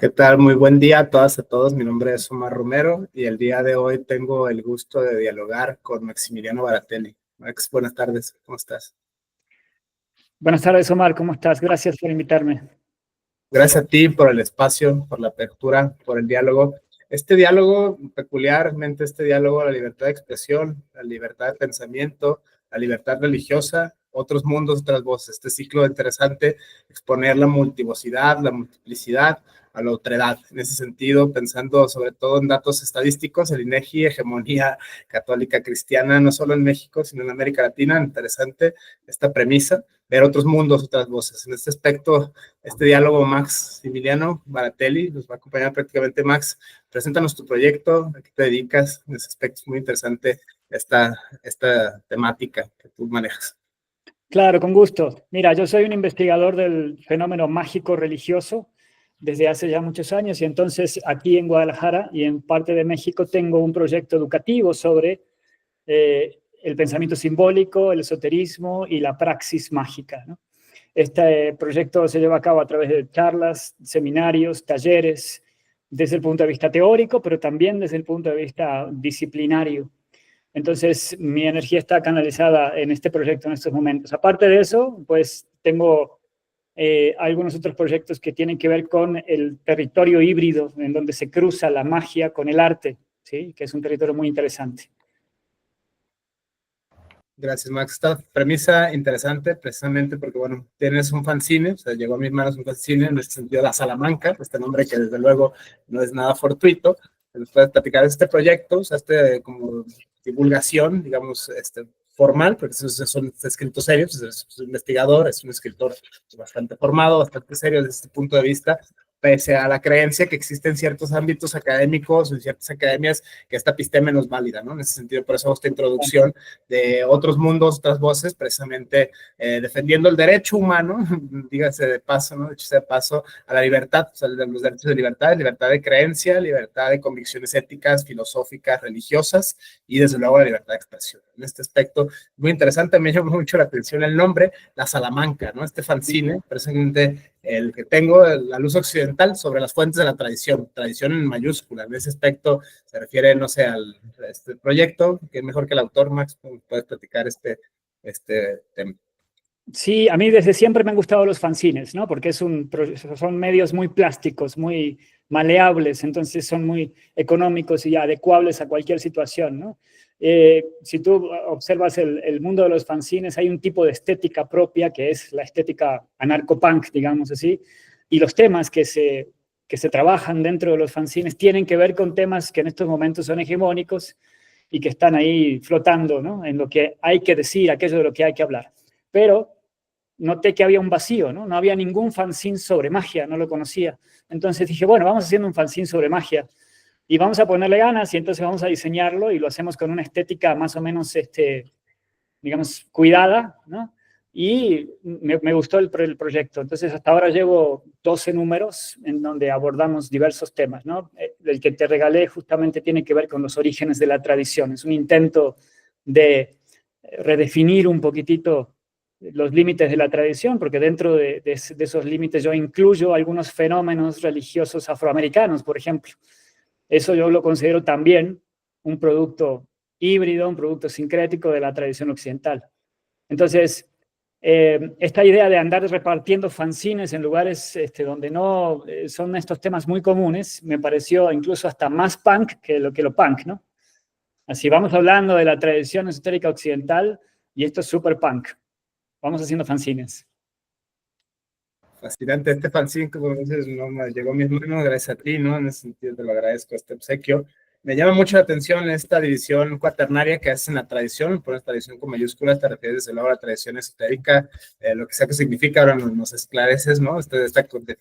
¿Qué tal? Muy buen día a todas y a todos. Mi nombre es Omar Romero y el día de hoy tengo el gusto de dialogar con Maximiliano Baratelli. Max, buenas tardes. ¿Cómo estás? Buenas tardes, Omar. ¿Cómo estás? Gracias por invitarme. Gracias a ti por el espacio, por la apertura, por el diálogo. Este diálogo, peculiarmente este diálogo, la libertad de expresión, la libertad de pensamiento, la libertad religiosa, otros mundos, otras voces. Este ciclo interesante, exponer la multivocidad, la multiplicidad, a la otredad. En ese sentido, pensando sobre todo en datos estadísticos, el INEGI, hegemonía católica cristiana, no solo en México, sino en América Latina. Interesante esta premisa, ver otros mundos, otras voces. En este aspecto, este diálogo, Maximiliano Baratelli, nos va a acompañar prácticamente. Max, preséntanos tu proyecto, a qué te dedicas. En ese aspecto es muy interesante esta temática que tú manejas. Claro, con gusto. Mira, yo soy un investigador del fenómeno mágico religioso desde hace ya muchos años y entonces aquí en Guadalajara y en parte de México tengo un proyecto educativo sobre el pensamiento simbólico, el esoterismo y la praxis mágica, ¿no? Este proyecto se lleva a cabo a través de charlas, seminarios, talleres, desde el punto de vista teórico, pero también desde el punto de vista disciplinario. Entonces, mi energía está canalizada en este proyecto en estos momentos. Aparte de eso, pues tengo algunos otros proyectos que tienen que ver con el territorio híbrido, en donde se cruza la magia con el arte, ¿sí? Que es un territorio muy interesante. Gracias, Max. Esta premisa interesante, precisamente porque, bueno, tienes un fanzine, o sea, llegó a mis manos un fanzine, en este sentido, La Salamanca, este nombre que desde luego no es nada fortuito. Les puedes platicar de este proyecto, o sea, como divulgación, digamos, formal, porque son escritos serios, es un investigador, es un escritor bastante formado, bastante serio desde este punto de vista, pese a la creencia que existen ciertos ámbitos académicos o en ciertas academias que esta episteme no es válida, ¿no? En ese sentido, por eso esta introducción de otros mundos, otras voces, precisamente defendiendo el derecho humano, dígase de paso, ¿no? Dicho sea de paso, a la libertad, o sea, los derechos de libertad de creencia, libertad de convicciones éticas, filosóficas, religiosas y desde luego la libertad de expresión. En este aspecto, muy interesante, me llamó mucho la atención el nombre, La Salamanca, ¿no? Este fanzine, precisamente el que tengo, la luz occidental sobre las fuentes de la tradición en mayúscula. En ese aspecto se refiere, no sé, al este proyecto, que es mejor que el autor. Max, puedes platicar este tema. Sí, a mí desde siempre me han gustado los fanzines, ¿no? Porque son medios muy plásticos, muy maleables, entonces son muy económicos y adecuables a cualquier situación, ¿no? Si tú observas el mundo de los fanzines, hay un tipo de estética propia que es la estética anarcopunk, digamos así, y los temas que se trabajan dentro de los fanzines tienen que ver con temas que en estos momentos son hegemónicos y que están ahí flotando, ¿no? En lo que hay que decir, aquello de lo que hay que hablar. Pero noté que había un vacío, ¿no? No había ningún fanzine sobre magia, no lo conocía. Entonces dije, bueno, vamos haciendo un fanzine sobre magia y vamos a ponerle ganas y entonces vamos a diseñarlo y lo hacemos con una estética más o menos, digamos, cuidada, ¿no? Y me gustó el proyecto. Entonces hasta ahora llevo 12 números en donde abordamos diversos temas, ¿no? El que te regalé justamente tiene que ver con los orígenes de la tradición. Es un intento de redefinir un poquitito los límites de la tradición, porque dentro de esos límites yo incluyo algunos fenómenos religiosos afroamericanos, por ejemplo. Eso yo lo considero también un producto híbrido, un producto sincrético de la tradición occidental. Entonces, esta idea de andar repartiendo fanzines en lugares donde no son estos temas muy comunes, me pareció incluso hasta más punk que lo punk, ¿no? Así vamos hablando de la tradición esotérica occidental y esto es súper punk. Vamos haciendo fanzines. Fascinante este fanzine, como dices, no me llegó a mis manos, gracias a ti, ¿no? En ese sentido te lo agradezco, este obsequio. Me llama mucho la atención esta división cuaternaria que haces en la tradición, por la tradición con mayúsculas, te refieres desde luego a la tradición esotérica, lo que sea que significa, ahora nos esclareces, ¿no?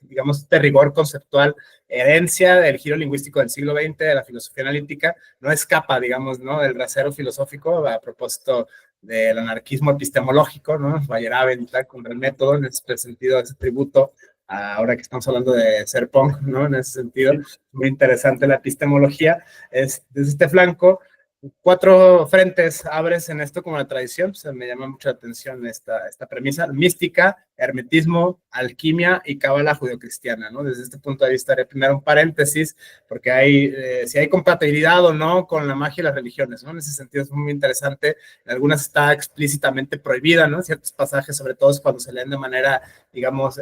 Digamos, este rigor conceptual, herencia del giro lingüístico del siglo XX, de la filosofía analítica, no escapa, digamos, ¿no? Del rasero filosófico, a propósito del anarquismo epistemológico, ¿no? Weyerhaven y tal, contra el método, en ese sentido, ese tributo, ahora que estamos hablando de ser punk, ¿no? En ese sentido, muy interesante la epistemología. Desde este flanco, 4 frentes abres en esto como la tradición, me llama mucho la atención esta premisa mística, hermetismo, alquimia y cábala judeocristiana, ¿no? Desde este punto de vista haré primero un paréntesis, porque hay, si hay compatibilidad o no con la magia y las religiones, ¿no? En ese sentido es muy interesante. En algunas está explícitamente prohibida, ¿no? Ciertos pasajes, sobre todo cuando se leen de manera, digamos,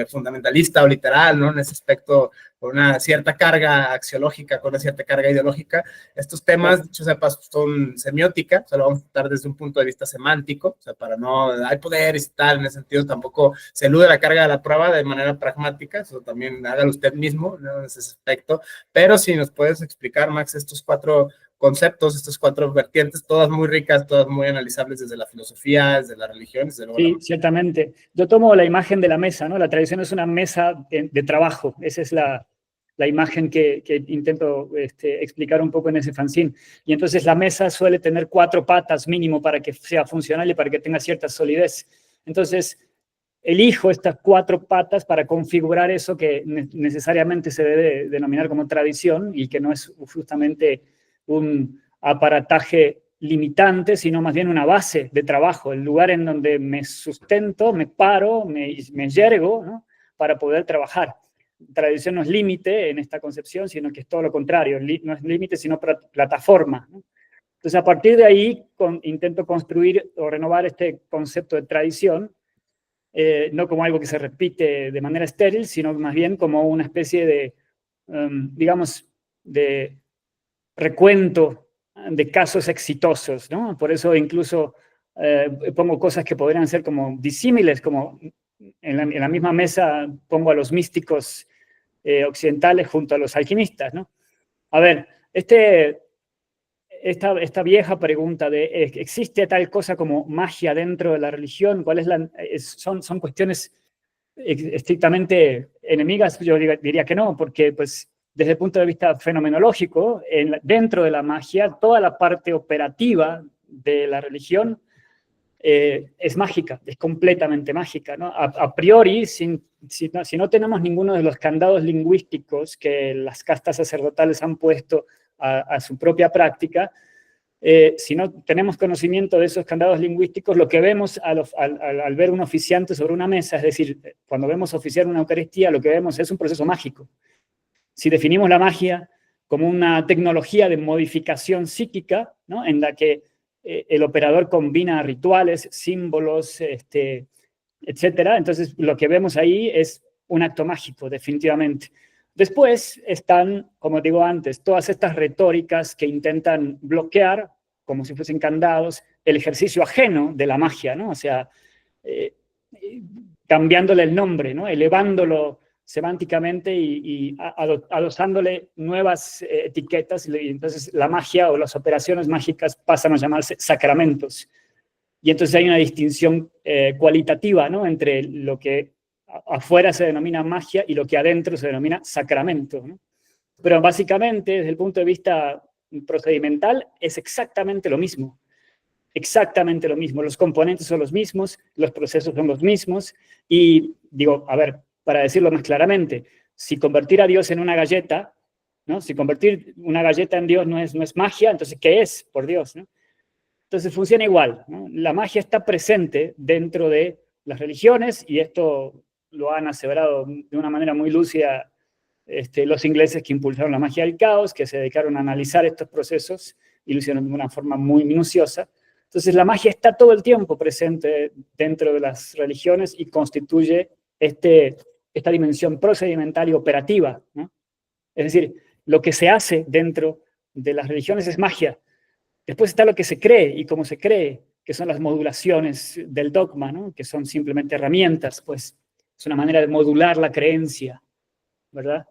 fundamentalista o literal, ¿no? En ese aspecto, con una cierta carga axiológica, con una cierta carga ideológica. Estos temas, dicho sea paso, son semiótica, o sea, lo vamos a tratar desde un punto de vista semántico, o sea, para no, hay poderes y tal, en ese sentido tampoco se elude la carga de la prueba de manera pragmática, eso también hágalo usted mismo, ¿no? En ese aspecto. Pero si nos puedes explicar, Max, estos 4 conceptos, estas 4 vertientes, todas muy ricas, todas muy analizables desde la filosofía, desde la religión, desde luego. Sí, ciertamente. Yo tomo la imagen de la mesa, ¿no? La tradición es una mesa de trabajo. Esa es la imagen que intento explicar un poco en ese fanzine. Y entonces la mesa suele tener 4 patas mínimo para que sea funcional y para que tenga cierta solidez. Entonces, elijo estas 4 patas para configurar eso que necesariamente se debe denominar como tradición y que no es justamente un aparataje limitante, sino más bien una base de trabajo, el lugar en donde me sustento, me paro, me yergo, ¿no? Para poder trabajar. Tradición no es límite en esta concepción, sino que es todo lo contrario, no es límite, sino plataforma, ¿no? Entonces, a partir de ahí, intento construir o renovar este concepto de tradición, no como algo que se repite de manera estéril, sino más bien como una especie de, digamos, de recuento de casos exitosos, ¿no? Por eso incluso pongo cosas que podrían ser como disímiles, como en la misma mesa pongo a los místicos occidentales junto a los alquimistas, ¿no? A ver, esta vieja pregunta de ¿existe tal cosa como magia dentro de la religión? ¿Cuál es son cuestiones estrictamente enemigas? Yo diría que no, porque pues desde el punto de vista fenomenológico, dentro de la magia, toda la parte operativa de la religión es mágica, es completamente mágica, ¿no? A priori, si no tenemos ninguno de los candados lingüísticos que las castas sacerdotales han puesto a su propia práctica, si no tenemos conocimiento de esos candados lingüísticos, lo que vemos al ver un oficiante sobre una mesa, es decir, cuando vemos oficiar una Eucaristía, lo que vemos es un proceso mágico. Si definimos la magia como una tecnología de modificación psíquica, ¿no? En la que el operador combina rituales, símbolos, etcétera, entonces lo que vemos ahí es un acto mágico, definitivamente. Después están, como digo antes, todas estas retóricas que intentan bloquear, como si fuesen candados, el ejercicio ajeno de la magia, ¿no? O sea, cambiándole el nombre, ¿no? Elevándolo semánticamente y adosándole nuevas etiquetas, y entonces la magia o las operaciones mágicas pasan a llamarse sacramentos. Y entonces hay una distinción cualitativa, ¿no? Entre lo que afuera se denomina magia y lo que adentro se denomina sacramento, ¿no? Pero básicamente, desde el punto de vista procedimental, es exactamente lo mismo. Exactamente lo mismo. Los componentes son los mismos, los procesos son los mismos. Y digo, a ver, para decirlo más claramente, si convertir a Dios en una galleta, ¿no? Si convertir una galleta en Dios no es magia, entonces, ¿qué es, por Dios, ¿no? Entonces funciona igual, ¿no? La magia está presente dentro de las religiones, y esto lo han aseverado de una manera muy lúcida los ingleses que impulsaron la magia del caos, que se dedicaron a analizar estos procesos y lo hicieron de una forma muy minuciosa. Entonces la magia está todo el tiempo presente dentro de las religiones y constituye esta dimensión procedimental y operativa, ¿no? Es decir, lo que se hace dentro de las religiones es magia. Después está lo que se cree y cómo se cree, que son las modulaciones del dogma, ¿no? Que son simplemente herramientas, pues es una manera de modular la creencia, ¿verdad?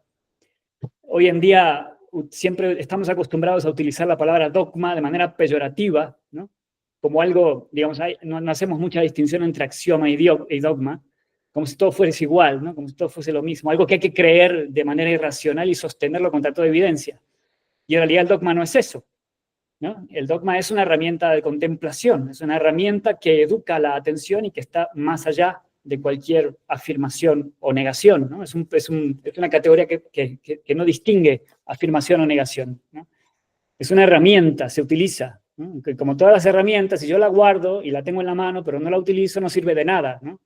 Hoy en día siempre estamos acostumbrados a utilizar la palabra dogma de manera peyorativa, ¿no? Como algo, digamos, no hacemos mucha distinción entre axioma y dogma, como si todo fuese igual, ¿no? Como si todo fuese lo mismo, algo que hay que creer de manera irracional y sostenerlo contra toda evidencia. Y en realidad el dogma no es eso, ¿no? El dogma es una herramienta de contemplación, es una herramienta que educa la atención y que está más allá de cualquier afirmación o negación, ¿no? Es una categoría que no distingue afirmación o negación, ¿no? Es una herramienta, se utiliza, ¿no? Que como todas las herramientas, si yo la guardo y la tengo en la mano, pero no la utilizo, no sirve de nada, ¿no?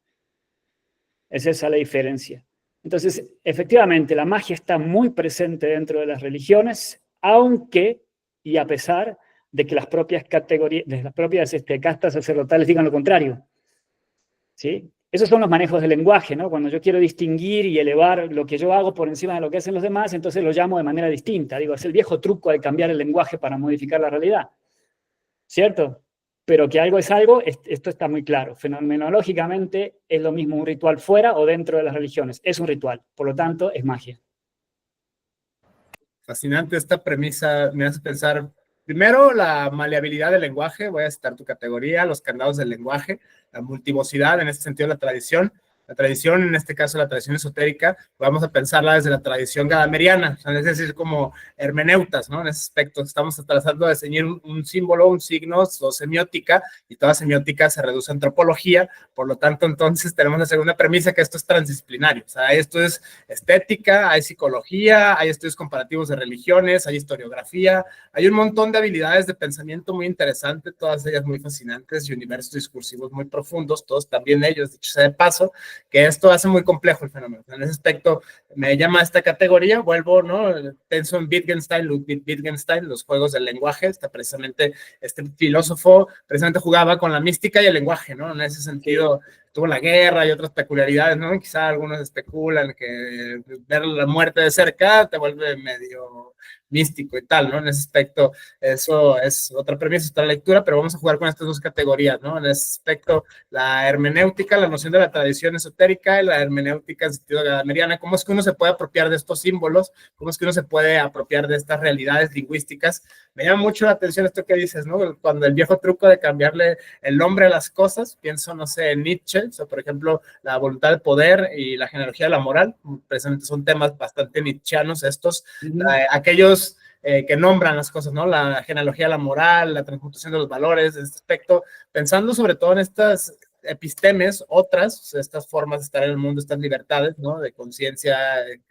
Es esa la diferencia. Entonces, efectivamente, la magia está muy presente dentro de las religiones, aunque y a pesar de que las propias categorías, de las propias castas sacerdotales digan lo contrario. ¿Sí? Esos son los manejos del lenguaje, ¿no? Cuando yo quiero distinguir y elevar lo que yo hago por encima de lo que hacen los demás, entonces lo llamo de manera distinta. Digo, es el viejo truco de cambiar el lenguaje para modificar la realidad. ¿Cierto? Pero que algo es algo, esto está muy claro. Fenomenológicamente es lo mismo un ritual fuera o dentro de las religiones. Es un ritual, por lo tanto, es magia. Fascinante esta premisa, me hace pensar, primero, la maleabilidad del lenguaje, voy a citar tu categoría, los candados del lenguaje, la multivocidad, en este sentido la tradición, en este caso la tradición esotérica, vamos a pensarla desde la tradición gadameriana, es decir, como hermeneutas, ¿no? En ese aspecto, estamos tratando de ceñir un símbolo, un signo, o semiótica, y toda semiótica se reduce a antropología, por lo tanto, entonces tenemos la segunda premisa, que esto es transdisciplinario, o sea, esto es estética, hay psicología, hay estudios comparativos de religiones, hay historiografía, hay un montón de habilidades de pensamiento muy interesantes, todas ellas muy fascinantes, y universos discursivos muy profundos, todos también ellos, dicho sea de paso, que esto hace muy complejo el fenómeno. En ese aspecto me llama esta categoría, vuelvo, ¿no? Pienso en Wittgenstein, Ludwig Wittgenstein, los juegos del lenguaje, está precisamente este filósofo, precisamente jugaba con la mística y el lenguaje, ¿no? En ese sentido, tuvo la guerra y otras peculiaridades, ¿no? Quizá algunos especulan que ver la muerte de cerca te vuelve medio místico y tal, ¿no? En ese aspecto, eso es otra premisa, otra lectura, pero vamos a jugar con estas dos categorías, ¿no? En ese aspecto, la hermenéutica, la noción de la tradición esotérica y la hermenéutica en sentido gadameriana, cómo es que uno se puede apropiar de estos símbolos, cómo es que uno se puede apropiar de estas realidades lingüísticas. Me llama mucho la atención esto que dices, ¿no? Cuando el viejo truco de cambiarle el nombre a las cosas, pienso, no sé, en Nietzsche, o sea, por ejemplo, la voluntad del poder y la genealogía de la moral, precisamente son temas bastante nietzscheanos estos, aquellos que nombran las cosas, ¿no? La genealogía de la moral, la transmutación de los valores, en este aspecto, pensando sobre todo en estas epistemes, otras, estas formas de estar en el mundo, estas libertades, ¿no? De conciencia,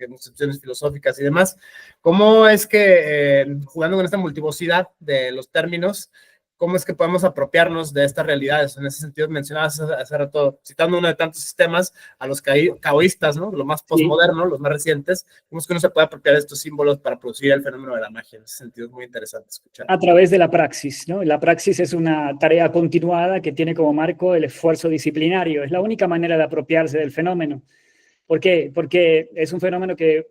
concepciones filosóficas y demás. ¿Cómo es que, jugando con esta multivocidad de los términos, cómo es que podemos apropiarnos de estas realidades? En ese sentido, mencionabas hace rato, citando uno de tantos sistemas, a los caoístas, ¿no? Lo más postmoderno, los más recientes, cómo es que uno se puede apropiar de estos símbolos para producir el fenómeno de la magia. En ese sentido es muy interesante escuchar. A través de la praxis, ¿no? La praxis es una tarea continuada que tiene como marco el esfuerzo disciplinario. Es la única manera de apropiarse del fenómeno. ¿Por qué? Porque es un fenómeno que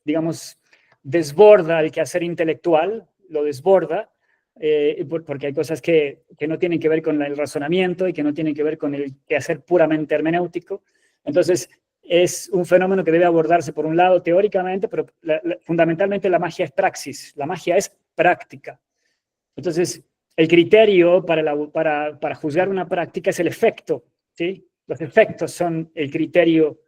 digamos, desborda el quehacer intelectual, lo desborda, porque hay cosas que no tienen que ver con el razonamiento y que no tienen que ver con el quehacer puramente hermenéutico. Entonces, es un fenómeno que debe abordarse por un lado teóricamente, pero fundamentalmente la magia es praxis, la magia es práctica. Entonces, el criterio para juzgar una práctica es el efecto, ¿sí? Los efectos son el criterio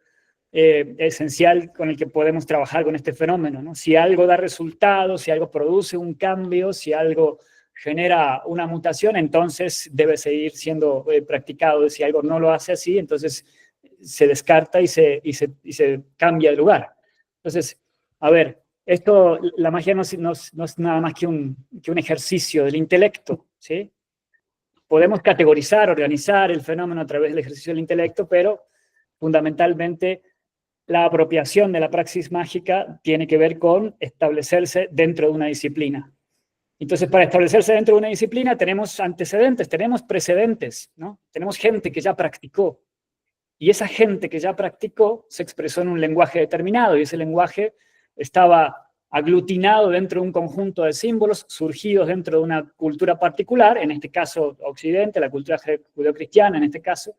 esencial con el que podemos trabajar con este fenómeno, ¿no? Si algo da resultados, si algo produce un cambio, si algo genera una mutación, entonces debe seguir siendo practicado. Si algo no lo hace así, entonces se descarta y se cambia de lugar. Entonces, a ver, la magia no es nada más que un ejercicio del intelecto, ¿sí? Podemos categorizar, organizar el fenómeno a través del ejercicio del intelecto, pero fundamentalmente la apropiación de la praxis mágica tiene que ver con establecerse dentro de una disciplina. Entonces, para establecerse dentro de una disciplina tenemos antecedentes, tenemos precedentes, ¿no? Tenemos gente que ya practicó. Y esa gente que ya practicó se expresó en un lenguaje determinado, y ese lenguaje estaba aglutinado dentro de un conjunto de símbolos surgidos dentro de una cultura particular, en este caso Occidente, la cultura judeocristiana en este caso.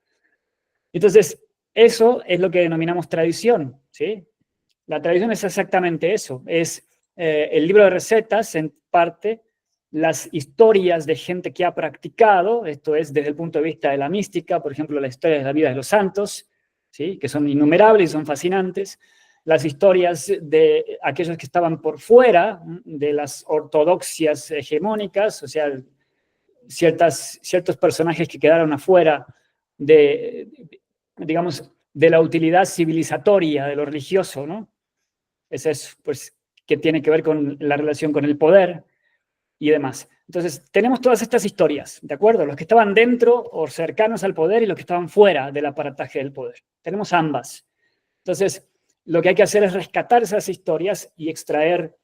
Entonces, eso es lo que denominamos tradición, ¿sí? La tradición es exactamente eso, es el libro de recetas, en parte, las historias de gente que ha practicado, esto es desde el punto de vista de la mística, por ejemplo, la historia de la vida de los santos, ¿sí? Que son innumerables y son fascinantes, las historias de aquellos que estaban por fuera de las ortodoxias hegemónicas, o sea, ciertos personajes que quedaron afuera digamos, de la utilidad civilizatoria de lo religioso, ¿no? Es eso, pues, que tiene que ver con la relación con el poder y demás. Entonces, tenemos todas estas historias, ¿de acuerdo? Los que estaban dentro o cercanos al poder y los que estaban fuera del aparataje del poder. Tenemos ambas. Entonces, lo que hay que hacer es rescatar esas historias y extraer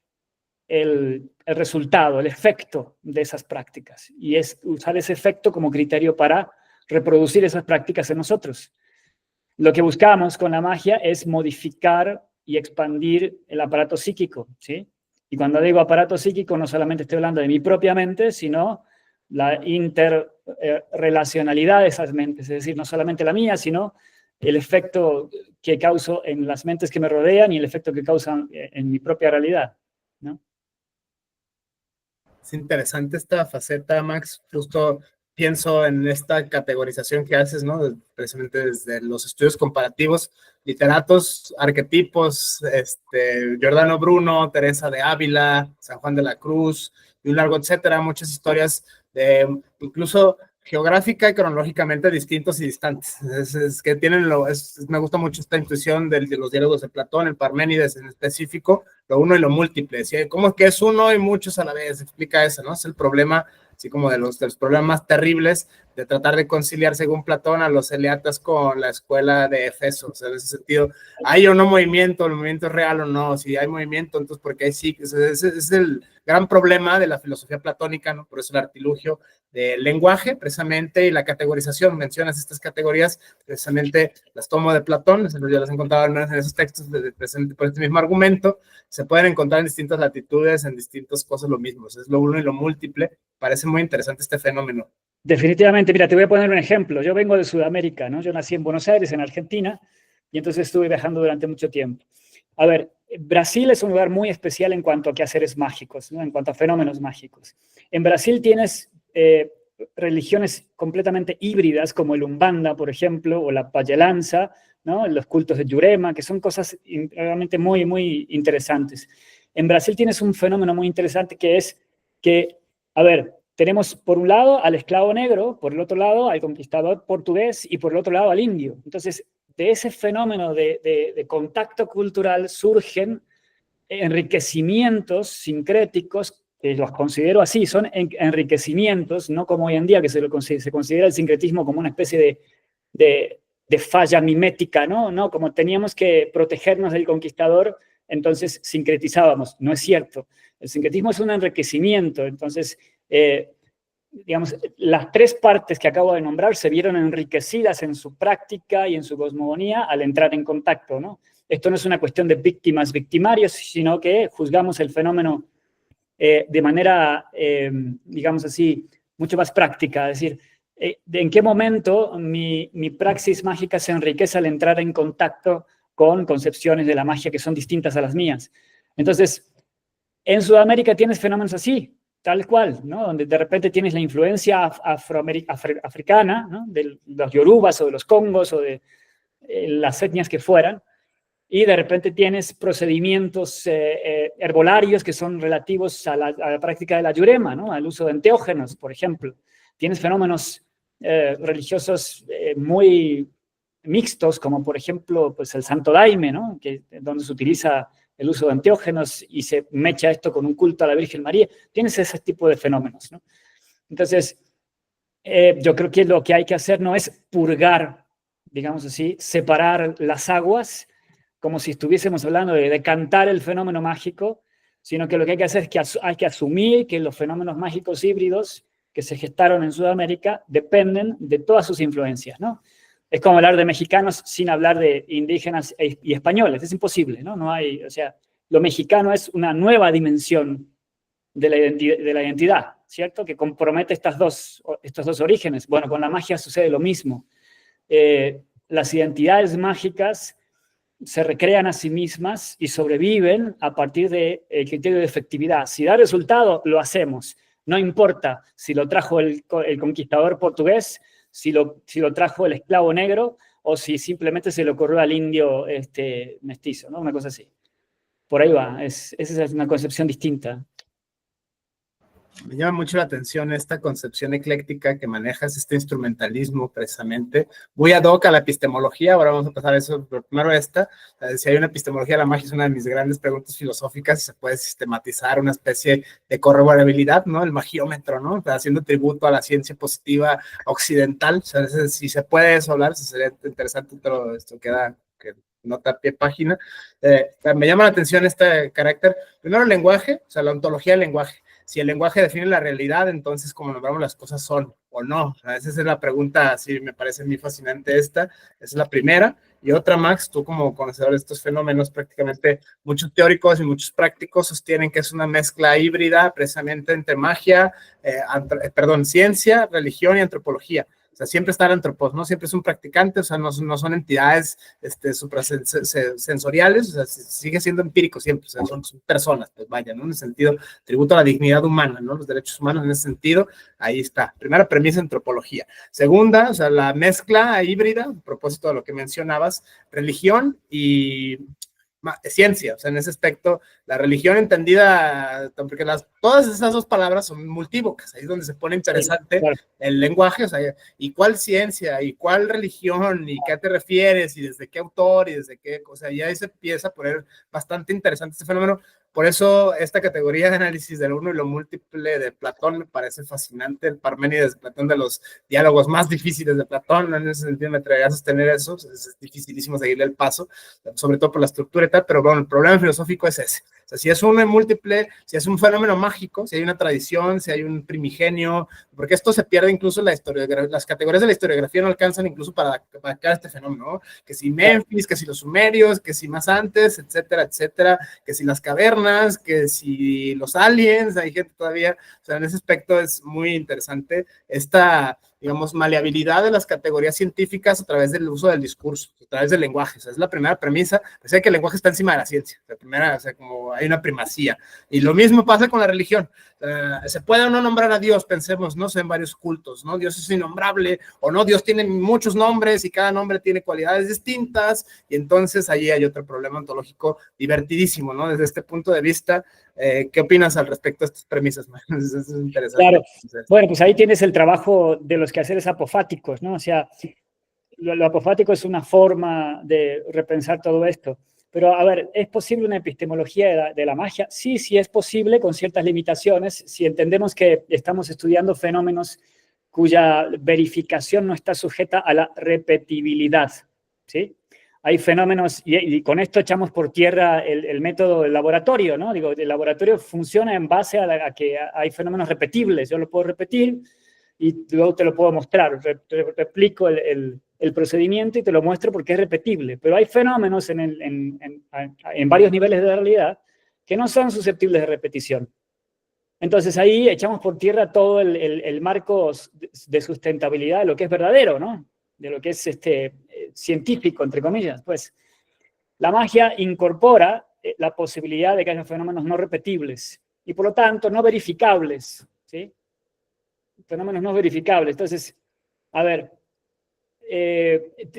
el resultado, el efecto de esas prácticas. Y es usar ese efecto como criterio para reproducir esas prácticas en nosotros. Lo que buscamos con la magia es modificar y expandir el aparato psíquico, ¿sí? Y cuando digo aparato psíquico, no solamente estoy hablando de mi propia mente, sino la interrelacionalidad de esas mentes, es decir, no solamente la mía, sino el efecto que causo en las mentes que me rodean y el efecto que causan en mi propia realidad, ¿no? Es interesante esta faceta, Max. Justo pienso en esta categorización que haces, ¿no? Precisamente desde los estudios comparativos, literatos, arquetipos, Giordano Bruno, Teresa de Ávila, San Juan de la Cruz, y un largo etcétera, muchas historias de incluso geográfica y cronológicamente distintos y distantes. Es que tienen me gusta mucho esta intuición de los diálogos de Platón, el Parménides en específico, lo uno y lo múltiple, ¿sí? ¿Cómo es que es uno y muchos a la vez? Explica eso, ¿no? Es el problema, así como de los problemas más terribles de tratar de conciliar, según Platón, a los eleatas con la escuela de Efeso. O sea, en ese sentido, ¿hay o no movimiento? ¿El movimiento es real o no? Si hay movimiento, entonces, ¿por qué hay sí? Ese es el gran problema de la filosofía platónica, ¿no? Por eso el artilugio del lenguaje, precisamente, y la categorización. Mencionas estas categorías, precisamente las tomo de Platón, ya las he encontrado al menos en esos textos, presente por este mismo argumento. Se pueden encontrar en distintas latitudes, en distintas cosas lo mismo. Es lo uno y lo múltiple. Parece muy interesante este fenómeno. Definitivamente, mira, te voy a poner un ejemplo. Yo vengo de Sudamérica, ¿no? Yo nací en Buenos Aires, en Argentina, y entonces estuve viajando durante mucho tiempo. A ver, Brasil es un lugar muy especial en cuanto a quehaceres mágicos, ¿no? En cuanto a fenómenos mágicos. En Brasil tienes religiones completamente híbridas, como el Umbanda, por ejemplo, o la Payelanza, ¿no? Los cultos de Jurema, que son cosas realmente muy, muy interesantes. En Brasil tienes un fenómeno muy interesante que es que, a ver, tenemos por un lado al esclavo negro, por el otro lado al conquistador portugués y por el otro lado al indio. Entonces, de ese fenómeno de contacto cultural surgen enriquecimientos sincréticos, que los considero así, son enriquecimientos, no como hoy en día que se considera el sincretismo como una especie de falla mimética, ¿no? ¿no? Como teníamos que protegernos del conquistador, entonces sincretizábamos. No es cierto. El sincretismo es un enriquecimiento. Entonces, digamos, las tres partes que acabo de nombrar se vieron enriquecidas en su práctica y en su cosmogonía al entrar en contacto, ¿no? Esto no es una cuestión de víctimas, victimarios, sino que juzgamos el fenómeno de manera, digamos así, mucho más práctica. Es decir, ¿en qué momento mi praxis mágica se enriquece al entrar en contacto con concepciones de la magia que son distintas a las mías? Entonces, en Sudamérica tienes fenómenos así, tal cual, ¿no? Donde de repente tienes la influencia africana, ¿no? De los yorubas o de los congos o de las etnias que fueran, y de repente tienes procedimientos herbolarios que son relativos a la práctica de la yurema, ¿no? Al uso de enteógenos, por ejemplo. Tienes fenómenos religiosos muy mixtos, como por ejemplo pues el Santo Daime, ¿no? Donde se utiliza el uso de enteógenos y se mecha esto con un culto a la Virgen María. Tienes ese tipo de fenómenos, ¿no? Entonces, yo creo que lo que hay que hacer no es purgar, digamos así, separar las aguas, como si estuviésemos hablando de decantar el fenómeno mágico, sino que lo que hay que hacer es que hay que asumir que los fenómenos mágicos híbridos que se gestaron en Sudamérica dependen de todas sus influencias, ¿no? Es como hablar de mexicanos sin hablar de indígenas y españoles, es imposible, ¿no? No hay, o sea, lo mexicano es una nueva dimensión de la identidad, ¿cierto? Que compromete estos dos orígenes. Bueno, con la magia sucede lo mismo. Las identidades mágicas se recrean a sí mismas y sobreviven a partir del criterio de efectividad. Si da resultado, lo hacemos. No importa si lo trajo el conquistador portugués, si lo trajo el esclavo negro o si simplemente se le ocurrió al indio mestizo, ¿no? Una cosa así. Por ahí va, esa es una concepción distinta. Me llama mucho la atención esta concepción ecléctica que manejas, este instrumentalismo precisamente, muy ad hoc a la epistemología. Ahora vamos a pasar a eso, pero primero esta. Si hay una epistemología de la magia, es una de mis grandes preguntas filosóficas, se puede sistematizar una especie de corroborabilidad, ¿no? El magiómetro, ¿no? Haciendo tributo a la ciencia positiva occidental. O sea, si se puede eso hablar, sería interesante, pero esto queda que nota a pie página. Me llama la atención este carácter, primero el lenguaje, o sea, la ontología del lenguaje. Si el lenguaje define la realidad, entonces como nombramos las cosas son o no. Esa es la pregunta, sí, me parece muy fascinante esta. Esa es la primera. Y otra, Max, tú como conocedor de estos fenómenos, prácticamente muchos teóricos y muchos prácticos sostienen que es una mezcla híbrida precisamente entre magia, ciencia, religión y antropología. O sea, siempre está el antropos, ¿no? Siempre es un practicante, o sea, no son entidades suprasensoriales, o sea, sigue siendo empírico siempre, o sea, son personas, pues vaya, ¿no? En el sentido, tributo a la dignidad humana, ¿no? Los derechos humanos en ese sentido, ahí está. Primera premisa, antropología. Segunda, o sea, la mezcla híbrida, a propósito de lo que mencionabas, religión y ciencia, o sea, en ese aspecto, la religión entendida, porque todas esas dos palabras son multívocas, ahí es donde se pone interesante Sí, claro. el lenguaje, o sea, ¿y cuál ciencia? ¿Y cuál religión? ¿Y qué te refieres? ¿Y desde qué autor? ¿Y desde qué? O sea, ya ahí se empieza a poner bastante interesante este fenómeno. Por eso esta categoría de análisis del uno y lo múltiple de Platón me parece fascinante. El Parménides de Platón, de los diálogos más difíciles de Platón, en ese sentido me atrevería a sostener eso, es dificilísimo seguirle el paso, sobre todo por la estructura y tal, pero bueno, el problema filosófico es ese. O sea, si es uno y múltiple, si es un fenómeno mágico, si hay una tradición, si hay un primigenio, porque esto se pierde incluso en la historiografía, las categorías de la historiografía no alcanzan incluso para marcar este fenómeno, ¿no? Que si Memphis, que si los sumerios, que si más antes, etcétera, etcétera, que si las cavernas, que si los aliens, hay gente todavía, o sea, en ese aspecto es muy interesante esta, digamos, maleabilidad de las categorías científicas a través del uso del discurso, a través del lenguaje. O sea, es la primera premisa. O sea, que el lenguaje está encima de la ciencia. La primera, o sea, como hay una primacía. Y lo mismo pasa con la religión. Se puede o no nombrar a Dios, pensemos, no sé, en varios cultos, ¿no? Dios es innombrable, o no, Dios tiene muchos nombres y cada nombre tiene cualidades distintas, y entonces ahí hay otro problema ontológico divertidísimo, ¿no? Desde este punto de vista, ¿qué opinas al respecto de estas premisas? Es interesante. Claro. Bueno, pues ahí tienes el trabajo de los quehaceres apofáticos, ¿no? O sea, lo apofático es una forma de repensar todo esto. Pero, a ver, ¿es posible una epistemología de la magia? Sí, sí es posible, con ciertas limitaciones, si entendemos que estamos estudiando fenómenos cuya verificación no está sujeta a la repetibilidad, ¿sí? Hay fenómenos, y con esto echamos por tierra el método del laboratorio, ¿no? Digo, el laboratorio funciona en base a que hay fenómenos repetibles. Yo lo puedo repetir y luego te lo puedo mostrar. Replico el procedimiento y te lo muestro porque es repetible. Pero hay fenómenos en varios niveles de la realidad que no son susceptibles de repetición. Entonces ahí echamos por tierra todo el marco de sustentabilidad de lo que es verdadero, ¿no? De lo que es científico, entre comillas. Pues la magia incorpora la posibilidad de que haya fenómenos no repetibles y por lo tanto no verificables, ¿sí? Fenómenos no verificables. Entonces, a ver,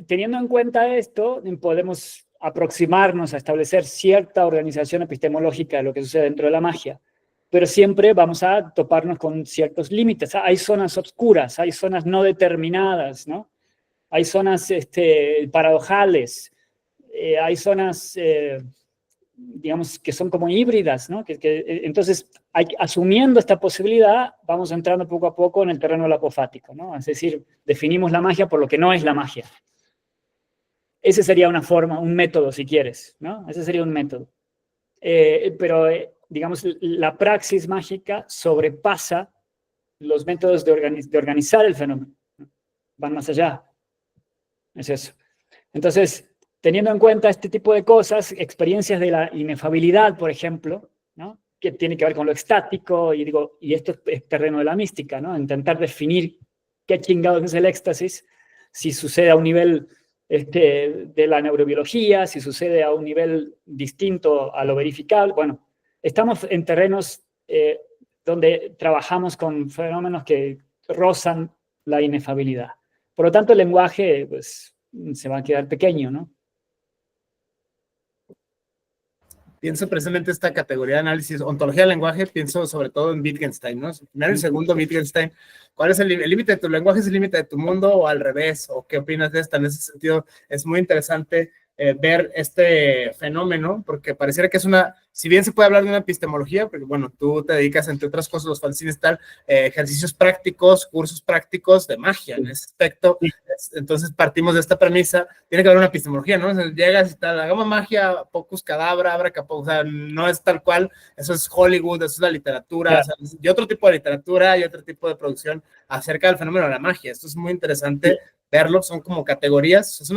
teniendo en cuenta esto, podemos aproximarnos a establecer cierta organización epistemológica de lo que sucede dentro de la magia, pero siempre vamos a toparnos con ciertos límites. Hay zonas oscuras, hay zonas no determinadas, ¿no? Hay zonas paradojales, hay zonas, digamos, que son como híbridas, ¿no? Entonces, asumiendo esta posibilidad, vamos entrando poco a poco en el terreno del apofático, ¿no? Es decir, definimos la magia por lo que no es la magia. Ese sería una forma, un método, si quieres, ¿no? Ese sería un método. Pero, digamos, la praxis mágica sobrepasa los métodos de organizar el fenómeno. Van más allá. Es eso. Entonces, teniendo en cuenta este tipo de cosas, experiencias de la inefabilidad, por ejemplo, ¿no? Que tiene que ver con lo estático, y esto es terreno de la mística, ¿no? Intentar definir qué chingados es el éxtasis, si sucede a un nivel de la neurobiología, si sucede a un nivel distinto a lo verificable. Bueno, estamos en terrenos donde trabajamos con fenómenos que rozan la inefabilidad. Por lo tanto, el lenguaje, pues, se va a quedar pequeño, ¿no? pienso precisamente esta categoría de análisis, ontología del lenguaje, pienso sobre todo en Wittgenstein, ¿no? El primero y segundo Wittgenstein. ¿Cuál es el límite de tu lenguaje? ¿Es el límite de tu mundo o al revés? ¿O qué opinas de esta? En ese sentido, es muy interesante ver este fenómeno, porque pareciera que es una, si bien se puede hablar de una epistemología, porque bueno, tú te dedicas, entre otras cosas, los fanzines tal, ejercicios prácticos, cursos prácticos de magia en ese aspecto. Entonces partimos de esta premisa, tiene que haber una epistemología, ¿no? O sea, llegas y tal, hagamos magia, pocus cadabra, abra capó, o sea, no es tal cual, eso es Hollywood, eso es la literatura, o sea, y otro tipo de literatura y otro tipo de producción acerca del fenómeno de la magia. Esto es muy interesante verlo, son como categorías, es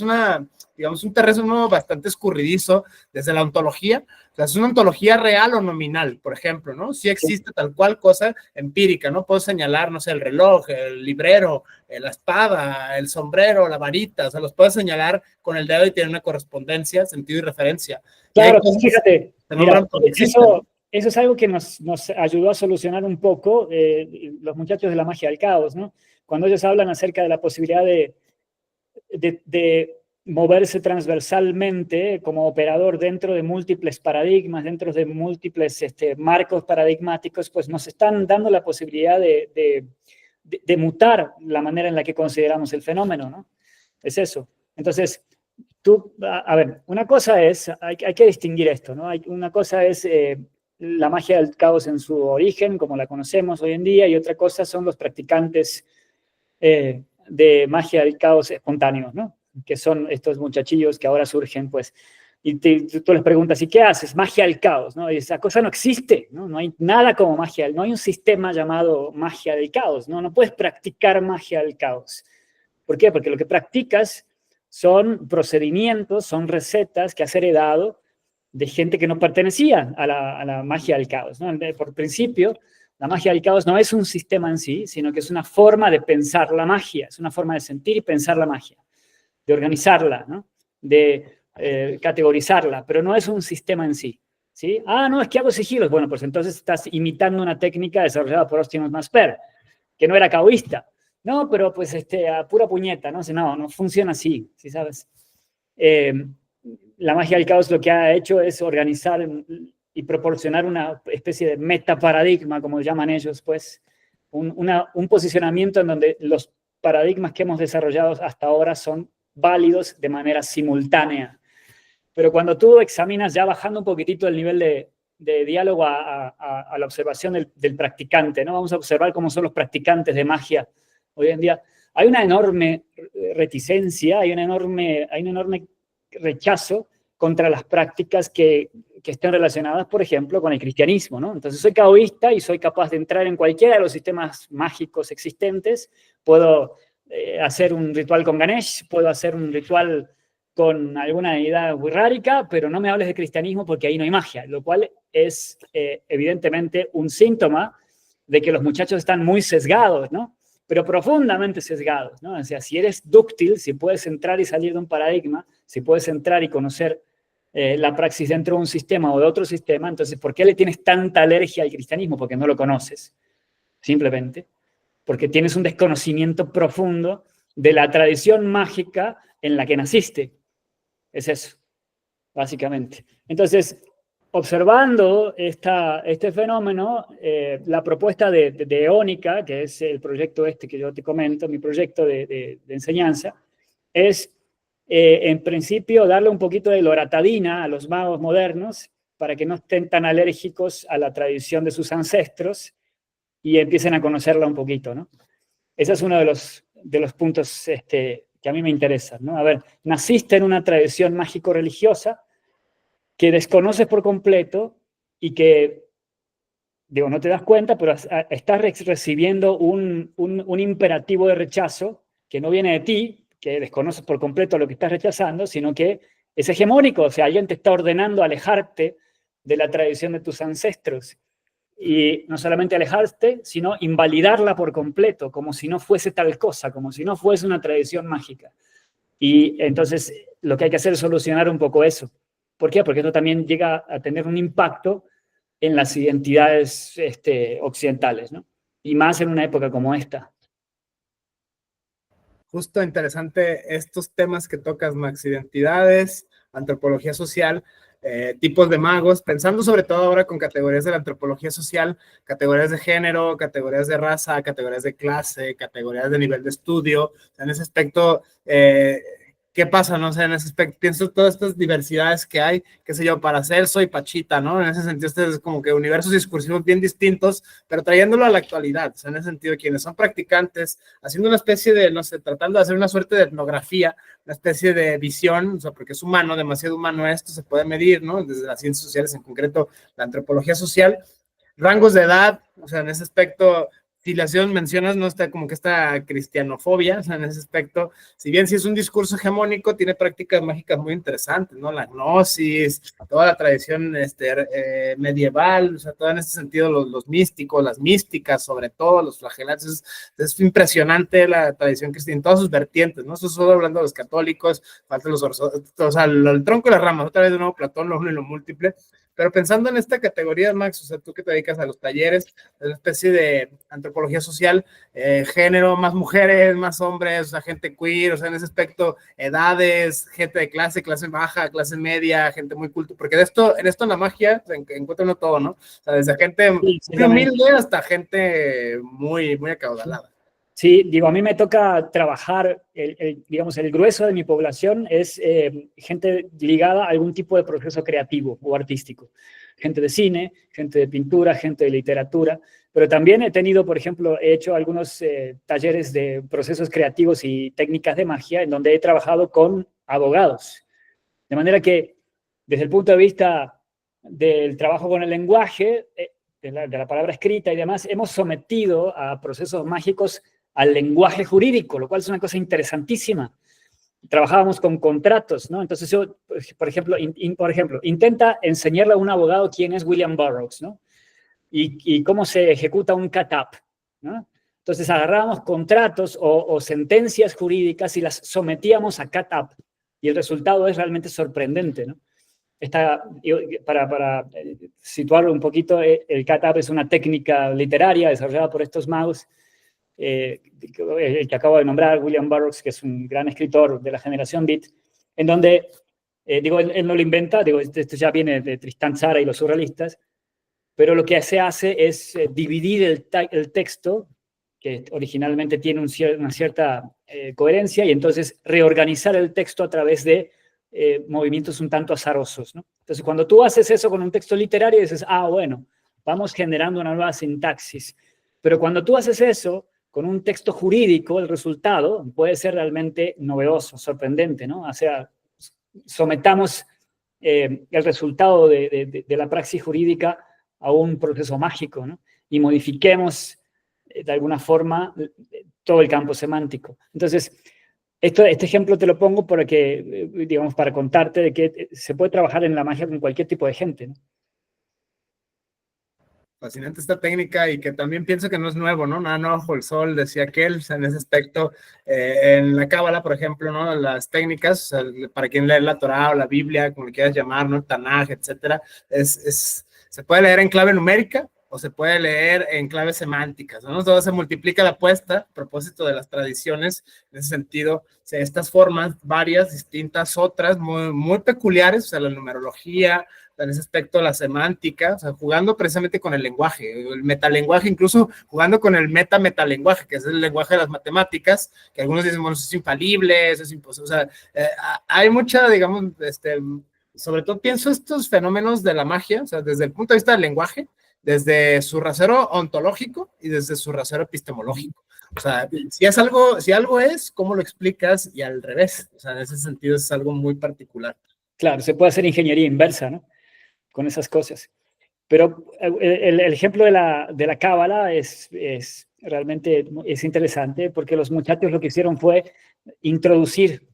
una, digamos, un terreno bastante escurridizo desde la ontología. O sea, es una ontología real o nominal, por ejemplo, ¿no? Sí existe tal cual cosa empírica, ¿no? Puedo señalar, no sé, el reloj, el librero, la espada, el sombrero, la varita, o sea, los puedo señalar con el dedo y tienen una correspondencia, sentido y referencia. Claro, y fíjate, mira, existen, ¿no? eso es algo que nos ayudó a solucionar un poco los muchachos de la magia del caos, ¿no? Cuando ellos hablan acerca de la posibilidad de moverse transversalmente como operador dentro de múltiples paradigmas, dentro de múltiples marcos paradigmáticos, pues nos están dando la posibilidad de mutar la manera en la que consideramos el fenómeno, ¿no? Es eso. Entonces, tú, a ver, una cosa es, hay que distinguir esto, ¿no? Una cosa es la magia del caos en su origen, como la conocemos hoy en día, y otra cosa son los practicantes de magia del caos espontáneos, ¿no? Que son estos muchachillos que ahora surgen, pues, y tú les preguntas, ¿y qué haces? Magia del caos, ¿no? Y esa cosa no existe, ¿no? No hay nada como magia, no hay un sistema llamado magia del caos, ¿no? No puedes practicar magia del caos. ¿Por qué? Porque lo que practicas son procedimientos, son recetas que has heredado de gente que no pertenecía a la magia del caos, ¿no? Por principio, la magia del caos no es un sistema en sí, sino que es una forma de pensar la magia, es una forma de sentir y pensar la magia, de organizarla, ¿no? De categorizarla, pero no es un sistema en sí, ¿sí? Ah, no, es que hago sigilos. Bueno, pues entonces estás imitando una técnica desarrollada por Austin Masper, que no era caoísta. No, pero pues a pura puñeta, ¿no? No funciona así, ¿sí sabes? La magia del caos lo que ha hecho es organizar y proporcionar una especie de metaparadigma, como llaman ellos, pues, un posicionamiento en donde los paradigmas que hemos desarrollado hasta ahora son válidos de manera simultánea. Pero cuando tú examinas, ya bajando un poquitito el nivel de diálogo a la observación del practicante, ¿no? Vamos a observar cómo son los practicantes de magia hoy en día. Hay una enorme reticencia, hay un enorme rechazo contra las prácticas que estén relacionadas, por ejemplo, con el cristianismo, ¿no? Entonces soy caoísta y soy capaz de entrar en cualquiera de los sistemas mágicos existentes. Puedo hacer un ritual con Ganesh, puedo hacer un ritual con alguna deidad wixárika, pero no me hables de cristianismo porque ahí no hay magia, lo cual es evidentemente un síntoma de que los muchachos están muy sesgados, ¿no? Pero profundamente sesgados, ¿no? O sea, si eres dúctil, si puedes entrar y salir de un paradigma, si puedes entrar y conocer la praxis dentro de un sistema o de otro sistema, entonces, ¿por qué le tienes tanta alergia al cristianismo? Porque no lo conoces, simplemente. Porque tienes un desconocimiento profundo de la tradición mágica en la que naciste. Es eso, básicamente. Entonces, observando este fenómeno, la propuesta de Eónica, que es el proyecto que yo te comento, mi proyecto de enseñanza, es, en principio, darle un poquito de loratadina a los magos modernos para que no estén tan alérgicos a la tradición de sus ancestros y empiecen a conocerla un poquito, ¿no? Ese es uno de los puntos que a mí me interesan, ¿no? A ver, naciste en una tradición mágico-religiosa que desconoces por completo y que, digo, no te das cuenta, pero estás recibiendo un imperativo de rechazo que no viene de ti, que desconoces por completo lo que estás rechazando, sino que es hegemónico, o sea, alguien te está ordenando alejarte de la tradición de tus ancestros. Y no solamente alejarte, sino invalidarla por completo, como si no fuese tal cosa, como si no fuese una tradición mágica. Y entonces lo que hay que hacer es solucionar un poco eso. ¿Por qué? Porque esto también llega a tener un impacto en las identidades occidentales, ¿no? Y más en una época como esta. Justo interesante estos temas que tocas, Max, identidades, antropología social. tipos de magos, pensando sobre todo ahora con categorías de la antropología social, categorías de género, categorías de raza, categorías de clase, categorías de nivel de estudio. En ese aspecto, ¿qué pasa? No sé, en ese aspecto pienso todas estas diversidades que hay, qué sé yo, Paracelso y Pachita, ¿no? En ese sentido, este es como que universos discursivos bien distintos, pero trayéndolo a la actualidad, o sea, en ese sentido, quienes son practicantes, haciendo una especie de, no sé, tratando de hacer una suerte de etnografía, una especie de visión, o sea, porque es humano, demasiado humano esto, se puede medir, ¿no? Desde las ciencias sociales, en concreto, la antropología social, rangos de edad, o sea, en ese aspecto, filiación mencionas, no está como que esta cristianofobia, o sea, en ese aspecto, si bien sí es un discurso hegemónico, tiene prácticas mágicas muy interesantes, ¿no? La gnosis, toda la tradición medieval, o sea, todo en este sentido, los místicos, las místicas, sobre todo, los flagelantes, es impresionante la tradición cristiana en todas sus vertientes, ¿no? Eso solo hablando de los católicos, falta los ortodoxos, o sea, el tronco y las ramas, otra vez de nuevo Platón, lo uno y lo múltiple, pero pensando en esta categoría, Max, o sea, tú que te dedicas a los talleres, es una especie de antropología social, género, más mujeres, más hombres, o sea, gente queer, o sea, en ese aspecto, edades, gente de clase baja, clase media, gente muy culta, porque en esto en la magia se encuentra uno todo, ¿no? O sea, desde gente muy humilde hasta gente muy, muy acaudalada. Sí, digo, a mí me toca trabajar, digamos, el grueso de mi población es gente ligada a algún tipo de proceso creativo o artístico. Gente de cine, gente de pintura, gente de literatura, pero también he tenido, por ejemplo, he hecho algunos talleres de procesos creativos y técnicas de magia en donde he trabajado con abogados. De manera que, desde el punto de vista del trabajo con el lenguaje, de la palabra escrita y demás, hemos sometido a procesos mágicos al lenguaje jurídico, lo cual es una cosa interesantísima. Trabajábamos con contratos, ¿no? Entonces yo, por ejemplo, intenta enseñarle a un abogado quién es William Burroughs, ¿no? Y cómo se ejecuta un CATAP, ¿no? Entonces agarrábamos contratos o sentencias jurídicas y las sometíamos a CATAP. Y el resultado es realmente sorprendente, ¿no? Para situarlo un poquito, el CATAP es una técnica literaria desarrollada por estos magos, el que acabo de nombrar, William Burroughs, que es un gran escritor de la generación Beat, en donde, digo, él no lo inventa, digo, esto ya viene de Tristán Tzara y los surrealistas, pero lo que se hace es dividir el texto, que originalmente tiene una cierta coherencia, y entonces reorganizar el texto a través de movimientos un tanto azarosos, ¿no? Entonces, cuando tú haces eso con un texto literario, dices, bueno, vamos generando una nueva sintaxis. Pero cuando tú haces eso con un texto jurídico, el resultado puede ser realmente novedoso, sorprendente, ¿no? O sea, sometamos el resultado de la praxis jurídica a un proceso mágico, ¿no? Y modifiquemos de alguna forma todo el campo semántico. Entonces, este ejemplo te lo pongo porque, digamos, para contarte de que se puede trabajar en la magia con cualquier tipo de gente, ¿no? Fascinante esta técnica y que también pienso que no es nuevo, ¿no? Nada nuevo bajo el sol, decía aquel, o sea, en ese aspecto, en la Cábala, por ejemplo, ¿no? Las técnicas, o sea, para quien lee la Torá o la Biblia, como le quieras llamar, ¿no? Tanaj, etcétera, se puede leer en clave numérica o se puede leer en claves semánticas, ¿no? Todo se multiplica la apuesta, a propósito de las tradiciones, en ese sentido, o sea, estas formas, varias, distintas, otras, muy, muy peculiares, o sea, la numerología, en ese aspecto la semántica, o sea, jugando precisamente con el lenguaje, el metalenguaje, incluso jugando con el metalenguaje, que es el lenguaje de las matemáticas, que algunos dicen, bueno, eso es infalible, eso es imposible, o sea, hay mucha, digamos, sobre todo pienso estos fenómenos de la magia, o sea, desde el punto de vista del lenguaje, desde su rasero ontológico y desde su rasero epistemológico. O sea, si algo es, ¿cómo lo explicas? Y al revés, o sea, en ese sentido es algo muy particular. Claro, se puede hacer ingeniería inversa, ¿no? Con esas cosas. Pero el ejemplo de la cábala es realmente interesante porque los muchachos lo que hicieron fue introducir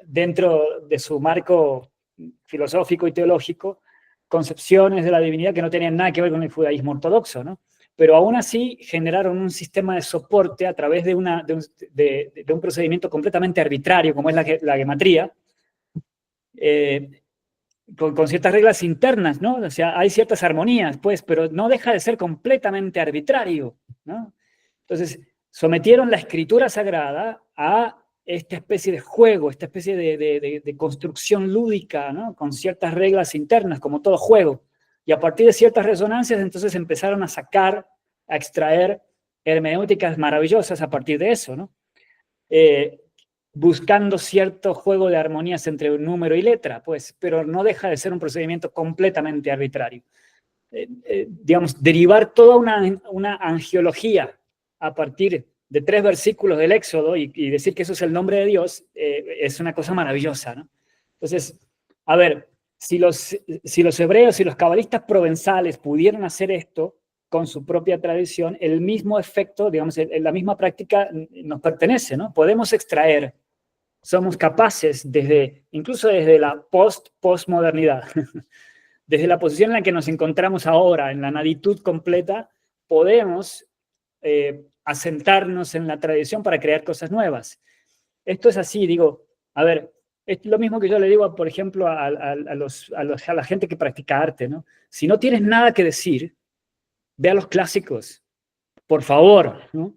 dentro de su marco filosófico y teológico concepciones de la divinidad que no tenían nada que ver con el judaísmo ortodoxo, ¿no? Pero aún así generaron un sistema de soporte a través de un procedimiento completamente arbitrario como es la gematría, con ciertas reglas internas, ¿no? O sea, hay ciertas armonías, pues, pero no deja de ser completamente arbitrario, ¿no? Entonces, sometieron la escritura sagrada a esta especie de juego, esta especie de construcción lúdica, ¿no? Con ciertas reglas internas, como todo juego. Y a partir de ciertas resonancias, entonces empezaron a sacar, a extraer hermenéuticas maravillosas a partir de eso, ¿no? Buscando cierto juego de armonías entre un número y letra, pues, pero no deja de ser un procedimiento completamente arbitrario. Digamos, derivar toda una angiología a partir de 3 versículos del Éxodo y decir que eso es el nombre de Dios, es una cosa maravillosa, ¿no? Entonces, a ver, si los hebreos y los cabalistas provenzales pudieron hacer esto con su propia tradición, el mismo efecto, digamos, la misma práctica nos pertenece, ¿no? Podemos extraer, somos capaces, incluso desde la postmodernidad, desde la posición en la que nos encontramos ahora, en la naditud completa, podemos asentarnos en la tradición para crear cosas nuevas. Esto es así, digo, a ver, es lo mismo que yo le digo, por ejemplo, a la gente que practica arte, ¿no? Si no tienes nada que decir, ve a los clásicos, por favor, ¿no?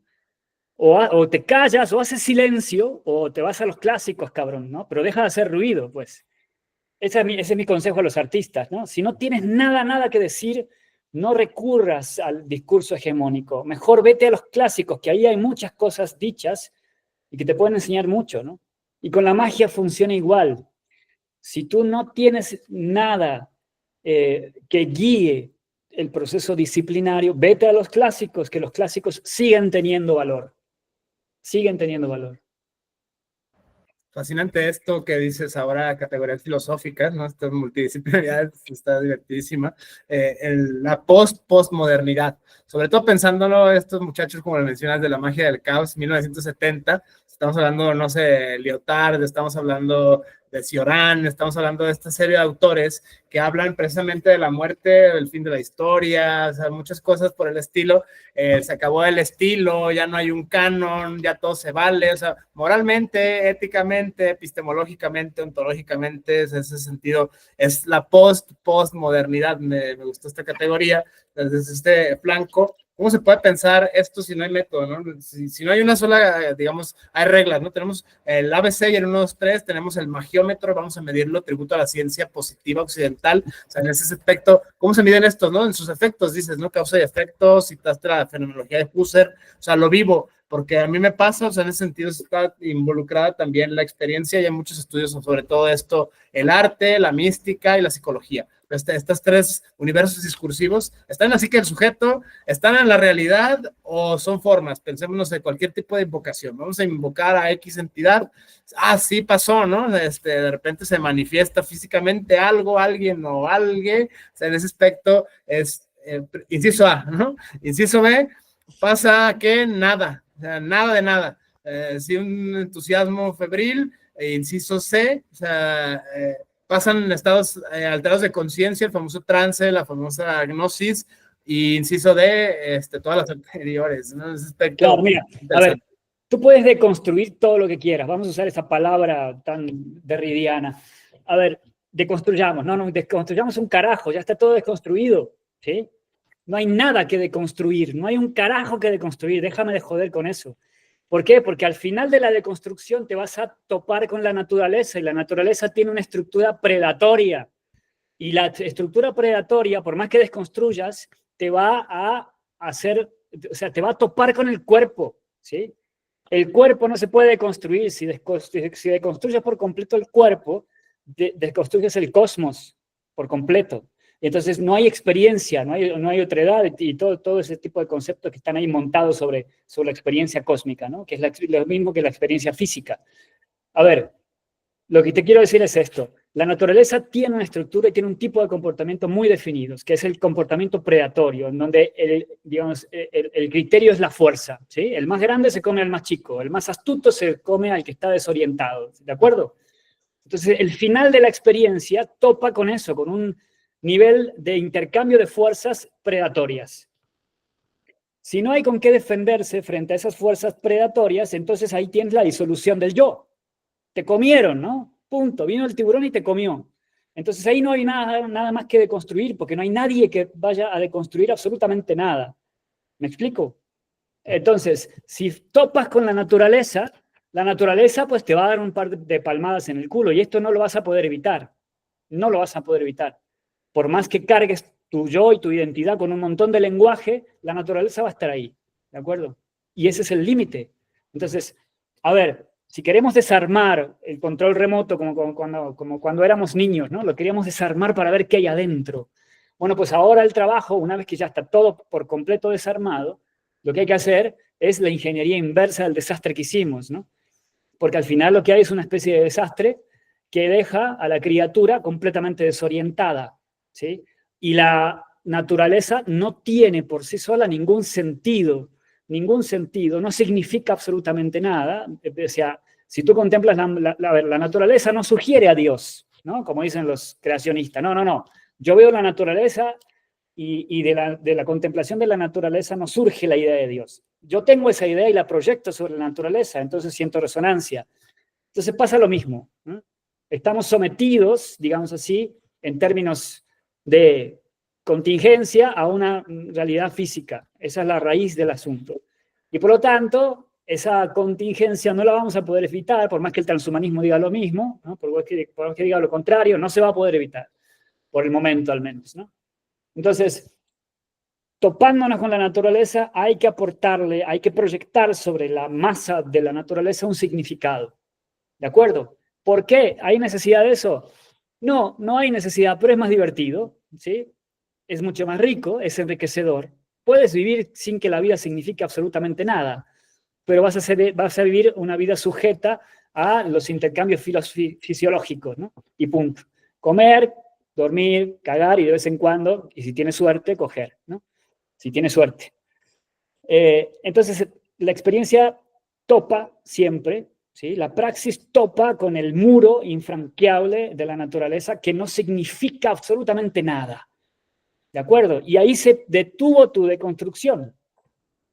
O te callas, o haces silencio, o te vas a los clásicos, cabrón, ¿no? Pero deja de hacer ruido, pues. Ese es mi consejo a los artistas, ¿no? Si no tienes nada que decir, no recurras al discurso hegemónico. Mejor vete a los clásicos, que ahí hay muchas cosas dichas y que te pueden enseñar mucho, ¿no? Y con la magia funciona igual. Si tú no tienes nada que guíe el proceso disciplinario, vete a los clásicos, que los clásicos siguen teniendo valor. Siguen teniendo valor. Fascinante esto que dices ahora, categorías filosóficas, ¿no? Esta multidisciplinaridad está divertidísima. La postmodernidad, sobre todo pensándolo estos muchachos, como lo mencionas, de la magia del caos, 1970, estamos hablando, no sé, Lyotard, estamos hablando de Cioran, estamos hablando de esta serie de autores que hablan precisamente de la muerte, del fin de la historia, o sea, muchas cosas por el estilo. Se acabó el estilo, ya no hay un canon, ya todo se vale, o sea, moralmente, éticamente, epistemológicamente, ontológicamente, en ese sentido, es la postmodernidad. Me gustó esta categoría, desde este flanco. ¿Cómo se puede pensar esto si no hay método, ¿no? Si no hay una sola, digamos, hay reglas, ¿no? Tenemos el ABC y el 1, 2, 3, tenemos el magiómetro, vamos a medirlo, tributo a la ciencia positiva occidental, o sea, en ese aspecto, ¿cómo se miden estos, no? En sus efectos, dices, ¿no? Causa y efecto, citaste la fenomenología de Husserl, o sea, lo vivo, porque a mí me pasa, o sea, en ese sentido está involucrada también la experiencia y hay muchos estudios sobre todo esto, el arte, la mística y la psicología. Estos 3 universos discursivos están así que el sujeto, están en la realidad o son formas. Pensémonos en cualquier tipo de invocación. Vamos a invocar a X entidad. Sí pasó, ¿no? De repente se manifiesta físicamente algo, alguien o alguien. O sea, en ese aspecto es, inciso A, ¿no? Inciso B, pasa que nada, o sea, nada de nada. Sí, un entusiasmo febril. Inciso C, o sea, pasan estados alterados de conciencia, el famoso trance, la famosa gnosis, y inciso D, todas las anteriores, ¿no? Ese aspecto, claro, mira, a ver, tú puedes deconstruir todo lo que quieras, vamos a usar esa palabra tan derridiana. A ver, deconstruyamos, no, desconstruyamos un carajo, ya está todo desconstruido, ¿sí? No hay nada que deconstruir, no hay un carajo que deconstruir, déjame de joder con eso. ¿Por qué? Porque al final de la deconstrucción te vas a topar con la naturaleza y la naturaleza tiene una estructura predatoria. Y la estructura predatoria, por más que desconstruyas, te va a hacer, o sea, te va a topar con el cuerpo, ¿sí? El cuerpo no se puede deconstruir. Si deconstruyes por completo el cuerpo, desconstruyes el cosmos por completo. Entonces no hay experiencia, no hay otredad y todo ese tipo de conceptos que están ahí montados sobre la experiencia cósmica, ¿no? Que es lo mismo que la experiencia física. A ver, lo que te quiero decir es esto. La naturaleza tiene una estructura y tiene un tipo de comportamiento muy definidos, que es el comportamiento predatorio, en donde el criterio es la fuerza, ¿sí? El más grande se come al más chico, el más astuto se come al que está desorientado, ¿de acuerdo? Entonces, el final de la experiencia topa con eso, con un nivel de intercambio de fuerzas predatorias. Si no hay con qué defenderse frente a esas fuerzas predatorias, entonces ahí tienes la disolución del yo. Te comieron, ¿no? Punto. Vino el tiburón y te comió. Entonces ahí no hay nada más que deconstruir, porque no hay nadie que vaya a deconstruir absolutamente nada. ¿Me explico? Entonces, si topas con la naturaleza, la naturaleza pues te va a dar un par de palmadas en el culo y esto no lo vas a poder evitar. No lo vas a poder evitar. Por más que cargues tu yo y tu identidad con un montón de lenguaje, la naturaleza va a estar ahí, ¿de acuerdo? Y ese es el límite. Entonces, a ver, si queremos desarmar el control remoto como cuando éramos niños, ¿no? Lo queríamos desarmar para ver qué hay adentro. Bueno, pues ahora el trabajo, una vez que ya está todo por completo desarmado, lo que hay que hacer es la ingeniería inversa del desastre que hicimos, ¿no? Porque al final lo que hay es una especie de desastre que deja a la criatura completamente desorientada, ¿sí? Y la naturaleza no tiene por sí sola ningún sentido, no significa absolutamente nada. O sea, si tú contemplas la naturaleza no sugiere a Dios, ¿no? Como dicen los creacionistas. No, no, no. Yo veo la naturaleza y de la contemplación de la naturaleza no surge la idea de Dios. Yo tengo esa idea y la proyecto sobre la naturaleza, entonces siento resonancia. Entonces pasa lo mismo, ¿no? Estamos sometidos, digamos así, en términos de contingencia a una realidad física. Esa es la raíz del asunto. Y por lo tanto, esa contingencia no la vamos a poder evitar, por más que el transhumanismo diga lo mismo, ¿no? por más que diga lo contrario, no se va a poder evitar, por el momento al menos, ¿no? Entonces, topándonos con la naturaleza, hay que aportarle, hay que proyectar sobre la masa de la naturaleza un significado. ¿De acuerdo? ¿Por qué? ¿Hay necesidad de eso? No, no hay necesidad, pero es más divertido, ¿sí? Es mucho más rico, es enriquecedor. Puedes vivir sin que la vida signifique absolutamente nada, pero vas a vivir una vida sujeta a los intercambios fisiológicos, ¿no? Y punto. Comer, dormir, cagar y de vez en cuando, y si tienes suerte, coger, ¿no? Si tienes suerte. Entonces, la experiencia topa siempre, ¿sí? La praxis topa con el muro infranqueable de la naturaleza que no significa absolutamente nada. ¿De acuerdo? Y ahí se detuvo tu deconstrucción.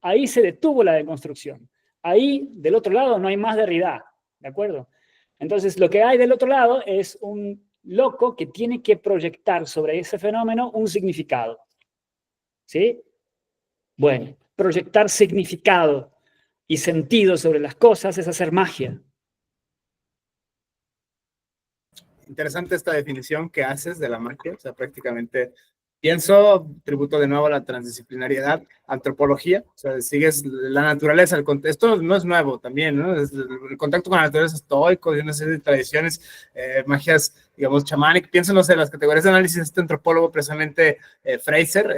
Ahí se detuvo la deconstrucción. Ahí, del otro lado, no hay más Derrida. ¿De acuerdo? Entonces, lo que hay del otro lado es un loco que tiene que proyectar sobre ese fenómeno un significado. ¿Sí? Bueno, proyectar significado y sentido sobre las cosas es hacer magia. Interesante esta definición que haces de la magia, o sea, prácticamente pienso, tributo de nuevo a la transdisciplinariedad, antropología, o sea, sigues la naturaleza, esto no es nuevo también, ¿no? El contacto con la naturaleza estoico, de una serie de tradiciones, magias, digamos, chamánicas, pienso, no sé, las categorías de análisis de este antropólogo, precisamente Fraser,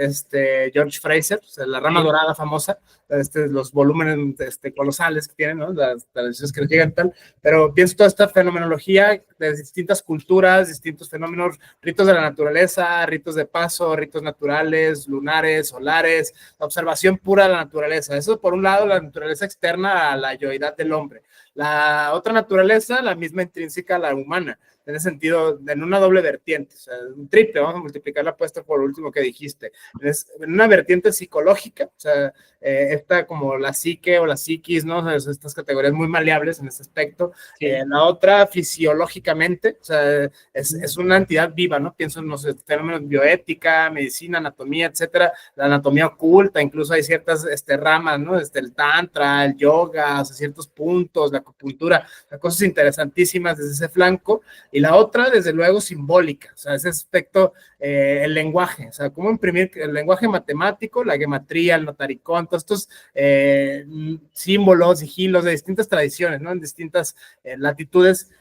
George Fraser, o sea, la rama dorada famosa, los volúmenes colosales que tienen, ¿no? Las tradiciones que nos llegan tal, pero pienso toda esta fenomenología de distintas culturas, distintos fenómenos, ritos de la naturaleza, ritos de paso, ritos naturales, lunares, solares, la observación pura de la naturaleza. Eso por un lado, la naturaleza externa a la yoidad del hombre. La otra naturaleza, la misma intrínseca a la humana, en ese sentido, en una doble vertiente, o sea, un triple, vamos a multiplicar la apuesta por lo último que dijiste. En una vertiente psicológica, o sea, esta como la psique o la psiquis, ¿no? O sea, estas categorías muy maleables en ese aspecto. Sí. La otra, fisiológicamente, o sea, es una entidad viva, ¿no? Pienso en los fenómenos bioética, medicina, anatomía, etcétera, la anatomía oculta, incluso hay ciertas ramas, ¿no? El tantra, el yoga, o sea, ciertos puntos, la acupuntura, o sea, cosas interesantísimas desde ese flanco. Y la otra, desde luego, simbólica, o sea, ese aspecto, el lenguaje, o sea, cómo imprimir el lenguaje matemático, la gematría, el notaricón, todos estos símbolos, sigilos de distintas tradiciones, ¿no? En distintas latitudes,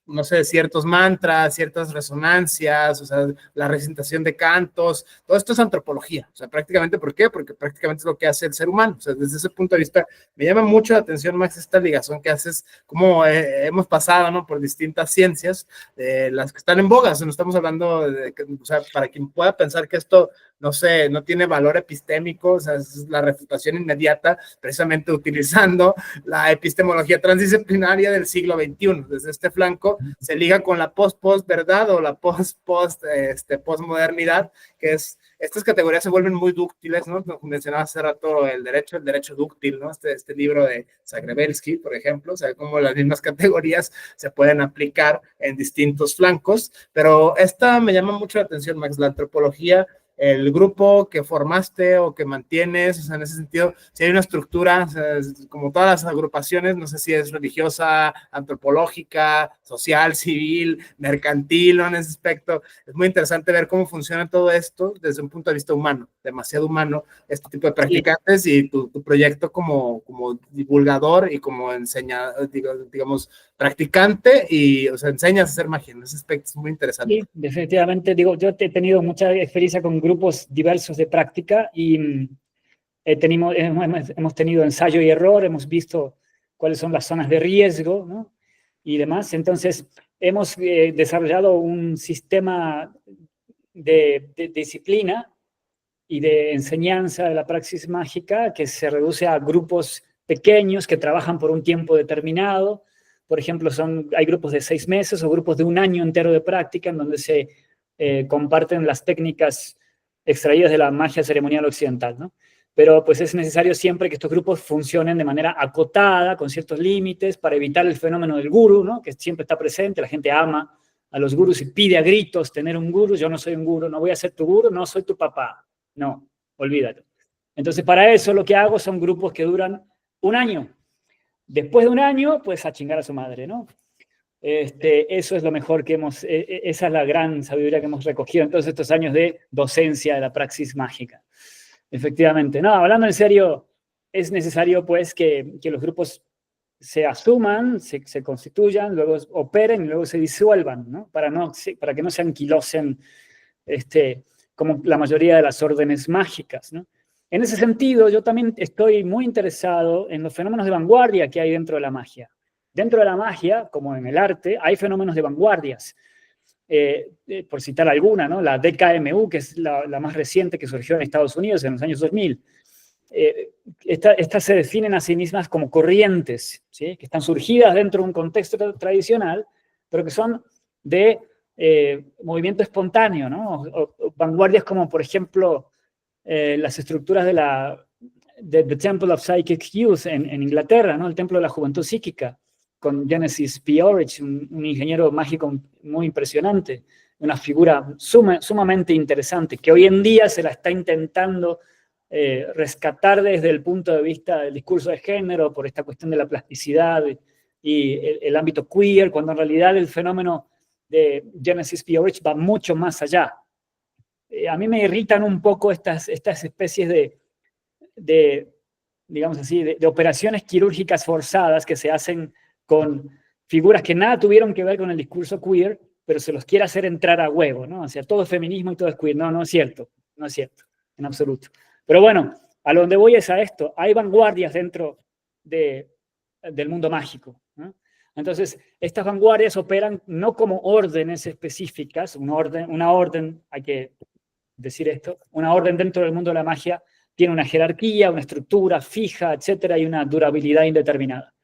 no sé, ciertos mantras, ciertas resonancias, o sea, la recitación de cantos, todo esto es antropología, o sea, prácticamente, ¿por qué? Porque prácticamente es lo que hace el ser humano, o sea, desde ese punto de vista, me llama mucho la atención, Max, esta ligación que haces, como hemos pasado, ¿no? Por distintas ciencias, las que están en boga, o sea, no estamos hablando de, o sea, para quien pueda pensar que esto, no sé, no tiene valor epistémico, o sea, es la refutación inmediata, precisamente utilizando la epistemología transdisciplinaria del siglo XXI, desde este flanco, se liga con la post-verdad o la postmodernidad, que es, estas categorías se vuelven muy dúctiles, ¿no? Mencionaba hace rato el derecho dúctil, ¿no? Este libro de Zagrebelsky, por ejemplo, o sea, cómo las mismas categorías se pueden aplicar en distintos flancos, pero esta me llama mucho la atención, Max, la antropología el grupo que formaste o que mantienes, o sea, en ese sentido, si hay una estructura, o sea, como todas las agrupaciones, no sé si es religiosa, antropológica, social, civil, mercantil, ¿no? En ese aspecto, es muy interesante ver cómo funciona todo esto desde un punto de vista humano, demasiado humano, este tipo de practicantes y tu proyecto como divulgador y como digamos, practicante y, o sea, enseñas a hacer magia, en ese aspecto es muy interesante. Sí, definitivamente, digo, yo he tenido mucha experiencia con grupos diversos de práctica y hemos tenido ensayo y error, hemos visto cuáles son las zonas de riesgo, ¿no? Y demás. Entonces, hemos desarrollado un sistema de disciplina y de enseñanza de la praxis mágica que se reduce a grupos pequeños que trabajan por un tiempo determinado. Por ejemplo, hay grupos de 6 meses o grupos de un año entero de práctica en donde se comparten las técnicas extraídas de la magia ceremonial occidental, ¿no? Pero pues es necesario siempre que estos grupos funcionen de manera acotada, con ciertos límites, para evitar el fenómeno del gurú, ¿no? Que siempre está presente, la gente ama a los gurús y pide a gritos tener un gurú. Yo no soy un gurú, no voy a ser tu gurú, no soy tu papá. No, olvídate. Entonces, para eso lo que hago son grupos que duran un año. Después de un año, pues a chingar a su madre, ¿no? Eso es lo mejor que esa es la gran sabiduría que hemos recogido en todos estos años de docencia de la praxis mágica. Efectivamente. No, hablando en serio, es necesario pues que los grupos se asuman, se constituyan, luego operen y luego se disuelvan, ¿no? Para que no se anquilosen como la mayoría de las órdenes mágicas, ¿no? En ese sentido, yo también estoy muy interesado en los fenómenos de vanguardia que hay dentro de la magia. Dentro de la magia, como en el arte, hay fenómenos de vanguardias. Por citar alguna, ¿no? La DKMU, que es la más reciente que surgió en Estados Unidos en los años 2000. Estas se definen a sí mismas como corrientes, ¿sí? Que están surgidas dentro de un contexto tradicional, pero que son de movimiento espontáneo, ¿no? O vanguardias como, por ejemplo, las estructuras de The Temple of Psychic Youth en Inglaterra, ¿no? El Templo de la Juventud Psíquica, con Genesis P. Orridge, un ingeniero mágico muy impresionante, una figura sumamente interesante, que hoy en día se la está intentando rescatar desde el punto de vista del discurso de género, por esta cuestión de la plasticidad y el ámbito queer, cuando en realidad el fenómeno de Genesis P. Orridge va mucho más allá. A mí me irritan un poco estas especies digamos así, de operaciones quirúrgicas forzadas que se hacen con figuras que nada tuvieron que ver con el discurso queer, pero se los quiere hacer entrar a huevo, ¿no? O sea, todo es feminismo y todo es queer. No, no es cierto, no es cierto, en absoluto. Pero bueno, a donde voy es a esto. Hay vanguardias dentro del mundo mágico, ¿no? Entonces, estas vanguardias operan no como órdenes específicas, una orden, hay que decir esto, una orden dentro del mundo de la magia tiene una jerarquía, una estructura fija, etcétera, y una durabilidad indeterminada.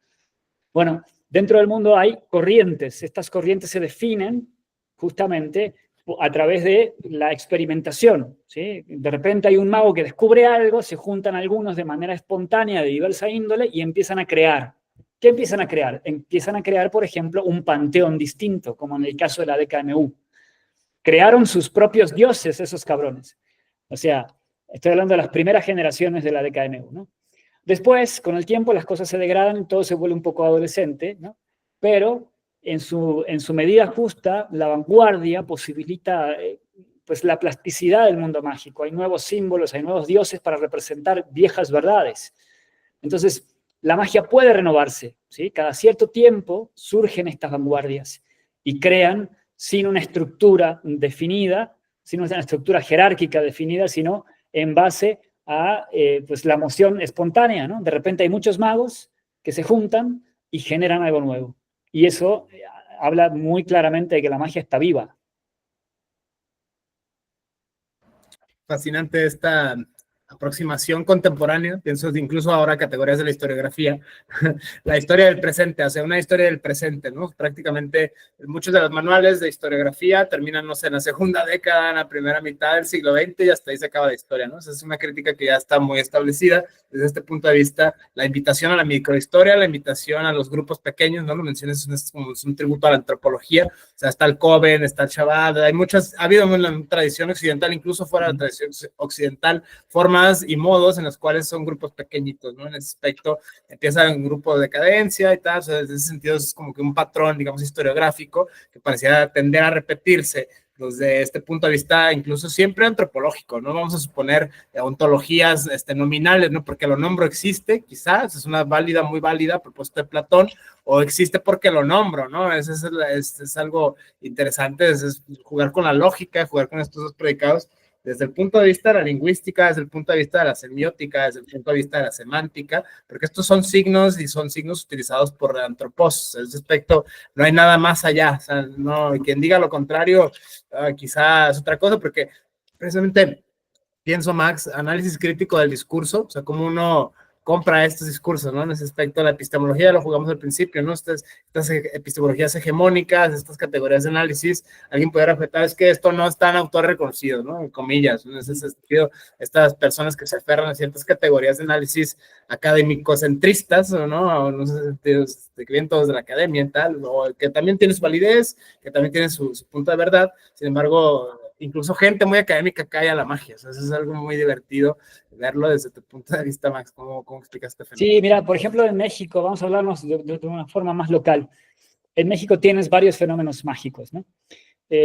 Bueno, dentro del mundo hay corrientes. Estas corrientes se definen justamente a través de la experimentación, ¿sí? De repente hay un mago que descubre algo, se juntan algunos de manera espontánea, de diversa índole, y empiezan a crear. ¿Qué empiezan a crear? Empiezan a crear, por ejemplo, un panteón distinto, como en el caso de la DKMU. Crearon sus propios dioses esos cabrones. O sea, estoy hablando de las primeras generaciones de la DKMU, ¿no? Después, con el tiempo, las cosas se degradan, todo se vuelve un poco adolescente, ¿no? Pero en su medida justa, la vanguardia posibilita pues la plasticidad del mundo mágico. Hay nuevos símbolos, hay nuevos dioses para representar viejas verdades. Entonces, la magia puede renovarse, ¿sí? Cada cierto tiempo surgen estas vanguardias y crean sin una estructura definida, sin una estructura jerárquica definida, sino en base a pues la emoción espontánea, ¿no? De repente hay muchos magos que se juntan y generan algo nuevo. Y eso habla muy claramente de que la magia está viva. Fascinante esta aproximación contemporánea, pienso incluso ahora categorías de la historiografía, la historia del presente, hacia una historia del presente, ¿no? Prácticamente muchos de los manuales de historiografía terminan, no sé, en la segunda década, en la primera mitad del siglo XX y hasta ahí se acaba la historia, ¿no? Esa es una crítica que ya está muy establecida desde este punto de vista, la invitación a la microhistoria, la invitación a los grupos pequeños, ¿no? Lo mencionas, es un tributo a la antropología, o sea, está el Coven, está el Chabad, hay muchas, ha habido una tradición occidental, incluso fuera de la tradición occidental, formas y modos en los cuales son grupos pequeñitos, ¿no? En ese aspecto empieza un grupo de decadencia y tal, o sea, en ese sentido es como que un patrón, digamos, historiográfico que parecía tender a repetirse desde este punto de vista incluso siempre antropológico, ¿no? Vamos a suponer ontologías nominales, ¿no? Porque lo nombro existe, quizás, es una válida, muy válida propuesta de Platón, o existe porque lo nombro, ¿no? Es algo interesante, es jugar con la lógica, jugar con estos dos predicados, desde el punto de vista de la lingüística, desde el punto de vista de la semiótica, desde el punto de vista de la semántica, porque estos son signos y son signos utilizados por antropos. En ese aspecto no hay nada más allá. O sea, no, quien diga lo contrario, quizás otra cosa, porque precisamente pienso, Max, análisis crítico del discurso, o sea, cómo uno compra estos discursos, ¿no? En ese aspecto, la epistemología lo jugamos al principio, ¿no? Estas epistemologías hegemónicas, estas categorías de análisis, alguien puede reflejar, es que esto no es tan autor reconocido, ¿no? En comillas, ¿no? En ese sentido, estas personas que se aferran a ciertas categorías de análisis académico-centristas, ¿no? O no sé, sentidos que vienen todos de la academia y tal, o que también tiene su validez, que también tiene su punto de verdad, sin embargo, incluso gente muy académica cae a la magia. O sea, eso es algo muy divertido verlo desde tu punto de vista, Max. ¿Cómo explicas este fenómeno? Sí, mira, por ejemplo, en México, vamos a hablarnos de una forma más local. En México tienes varios fenómenos mágicos, ¿no?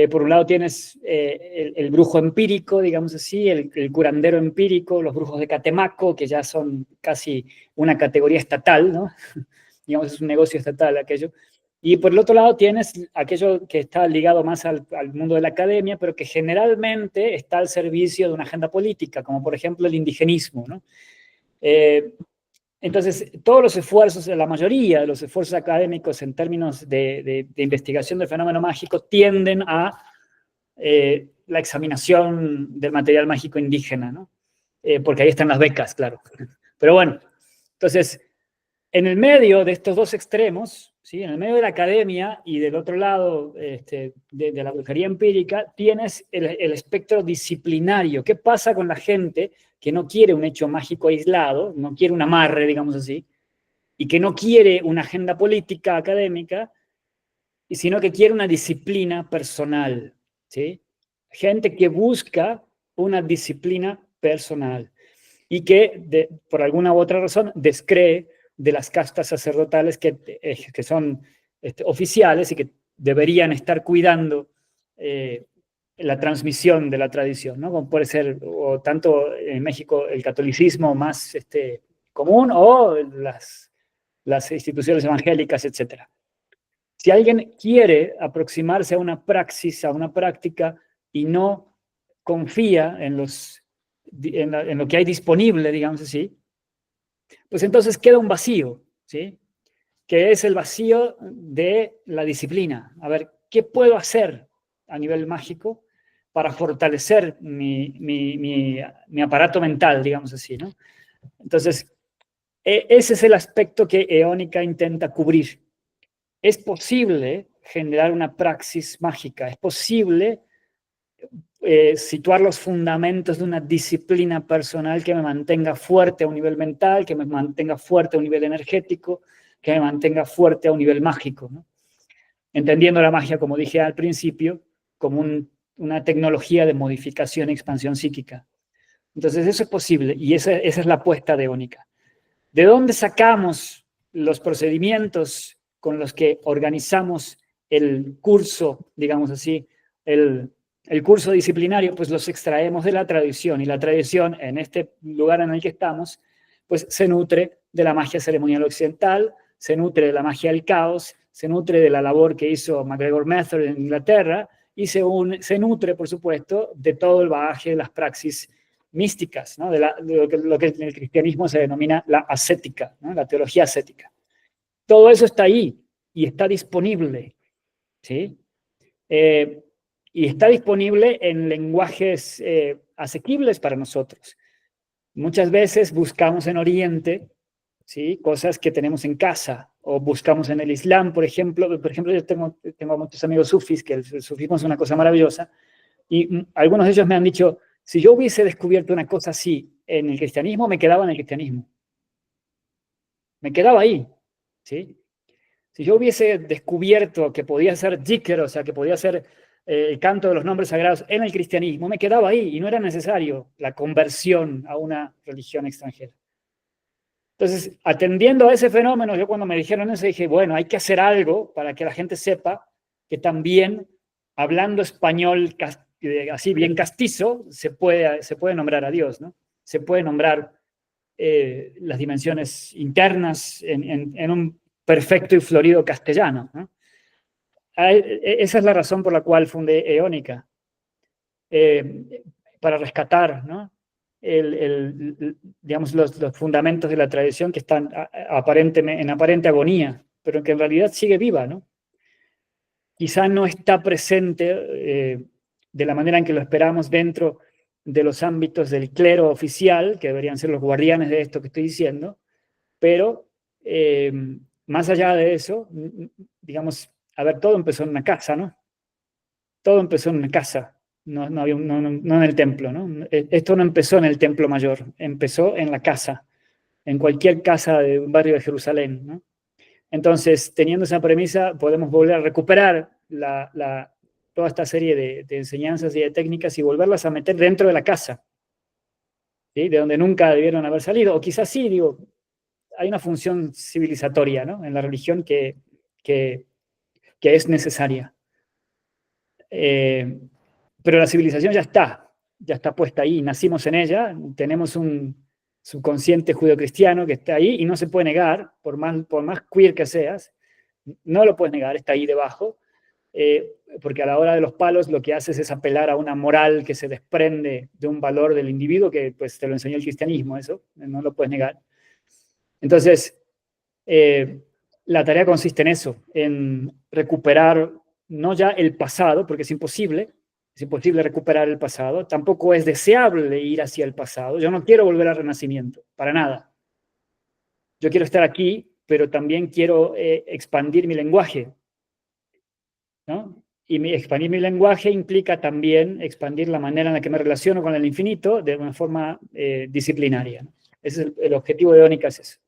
Por un lado tienes el brujo empírico, digamos así, el curandero empírico, los brujos de Catemaco, que ya son casi una categoría estatal, ¿no? Digamos, es un negocio estatal aquello. Y por el otro lado tienes aquello que está ligado más al mundo de la academia, pero que generalmente está al servicio de una agenda política, como por ejemplo el indigenismo, ¿no? Entonces, todos los esfuerzos, la mayoría de los esfuerzos académicos en términos de investigación del fenómeno mágico tienden a la examinación del material mágico indígena, ¿no? Porque ahí están las becas, claro. Pero bueno, entonces, en el medio de estos dos extremos, ¿sí? En el medio de la academia y del otro lado de la brujería empírica, tienes el espectro disciplinario. ¿Qué pasa con la gente que no quiere un hecho mágico aislado, no quiere un amarre, digamos así, y que no quiere una agenda política académica, sino que quiere una disciplina personal? ¿Sí? Gente que busca una disciplina personal y que por alguna u otra razón descree de las castas sacerdotales que son oficiales y que deberían estar cuidando la transmisión de la tradición, ¿no? Como puede ser o tanto en México el catolicismo más común o las instituciones evangélicas, etc. Si alguien quiere aproximarse a una praxis, a una práctica, y no confía en lo que hay disponible, digamos así, pues entonces queda un vacío, ¿sí? Que es el vacío de la disciplina. A ver, ¿qué puedo hacer a nivel mágico para fortalecer mi aparato mental, digamos así, ¿no? Entonces, ese es el aspecto que Eónica intenta cubrir. Es posible generar una praxis mágica, es posible situar los fundamentos de una disciplina personal que me mantenga fuerte a un nivel mental, que me mantenga fuerte a un nivel energético, que me mantenga fuerte a un nivel mágico, ¿no? Entendiendo la magia, como dije al principio, como una tecnología de modificación y expansión psíquica. Entonces eso es posible y esa es la apuesta de Eónica. ¿De dónde sacamos los procedimientos con los que organizamos el curso, digamos así, el curso disciplinario? Pues los extraemos de la tradición, y la tradición en este lugar en el que estamos, pues se nutre de la magia ceremonial occidental, se nutre de la magia del caos, se nutre de la labor que hizo MacGregor Method en Inglaterra, y se nutre, por supuesto, de todo el bagaje de las praxis místicas, ¿no? de lo que en el cristianismo se denomina la ascética, ¿no? La teología ascética. Todo eso está ahí y está disponible, ¿sí? Y está disponible en lenguajes asequibles para nosotros. Muchas veces buscamos en Oriente, ¿sí?, cosas que tenemos en casa, o buscamos en el Islam, por ejemplo. Yo tengo muchos amigos sufis, que el sufismo es una cosa maravillosa, y algunos de ellos me han dicho, si yo hubiese descubierto una cosa así en el cristianismo, me quedaba en el cristianismo. Me quedaba ahí, ¿sí? Si yo hubiese descubierto que podía ser dhikr, o sea, que podía ser el canto de los nombres sagrados en el cristianismo, me quedaba ahí y no era necesario la conversión a una religión extranjera. Entonces, atendiendo a ese fenómeno, yo cuando me dijeron eso dije, bueno, hay que hacer algo para que la gente sepa que también hablando español así bien castizo, se puede nombrar a Dios, ¿no? Se puede nombrar las dimensiones internas en un perfecto y florido castellano, ¿no? Esa es la razón por la cual fundé Eónica, para rescatar, ¿no?, digamos, los fundamentos de la tradición que están en aparente agonía, pero que en realidad sigue viva, ¿no? Quizá no está presente de la manera en que lo esperamos dentro de los ámbitos del clero oficial, que deberían ser los guardianes de esto que estoy diciendo, pero más allá de eso, digamos, a ver, todo empezó en una casa, ¿no? Todo empezó en una casa, no en el templo, ¿no? Esto no empezó en el templo mayor, empezó en la casa, en cualquier casa de un barrio de Jerusalén, ¿no? Entonces, teniendo esa premisa, podemos volver a recuperar toda esta serie de enseñanzas y de técnicas y volverlas a meter dentro de la casa, ¿sí?, de donde nunca debieron haber salido, o quizás sí, digo, hay una función civilizatoria, ¿no?, en la religión que es necesaria. Pero la civilización ya está puesta ahí, nacimos en ella, tenemos un subconsciente judeocristiano que está ahí y no se puede negar, por más queer que seas, no lo puedes negar, está ahí debajo, porque a la hora de los palos lo que haces es apelar a una moral que se desprende de un valor del individuo que pues te lo enseñó el cristianismo, eso, no lo puedes negar. Entonces, la tarea consiste en eso, en recuperar no ya el pasado, porque es imposible recuperar el pasado, tampoco es deseable ir hacia el pasado. Yo no quiero volver al Renacimiento, para nada. Yo quiero estar aquí, pero también quiero expandir mi lenguaje, ¿no? Y expandir mi lenguaje implica también expandir la manera en la que me relaciono con el infinito de una forma disciplinaria, ¿no? Ese es el objetivo de Eónica, es eso.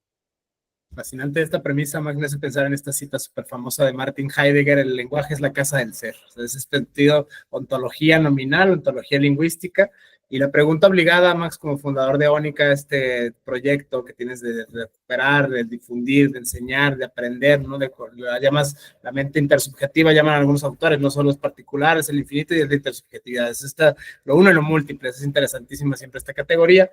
Fascinante esta premisa, Max, me hace pensar en esta cita súper famosa de Martin Heidegger: el lenguaje es la casa del ser. O sea, es este sentido, ontología nominal, ontología lingüística. Y la pregunta obligada, Max, como fundador de Eónica, este proyecto que tienes de recuperar, de difundir, de enseñar, de aprender, ¿no? Llamas la mente intersubjetiva, llaman algunos autores, no solo los particulares, el infinito y la intersubjetividad. Es lo uno y lo múltiple, es interesantísima siempre esta categoría.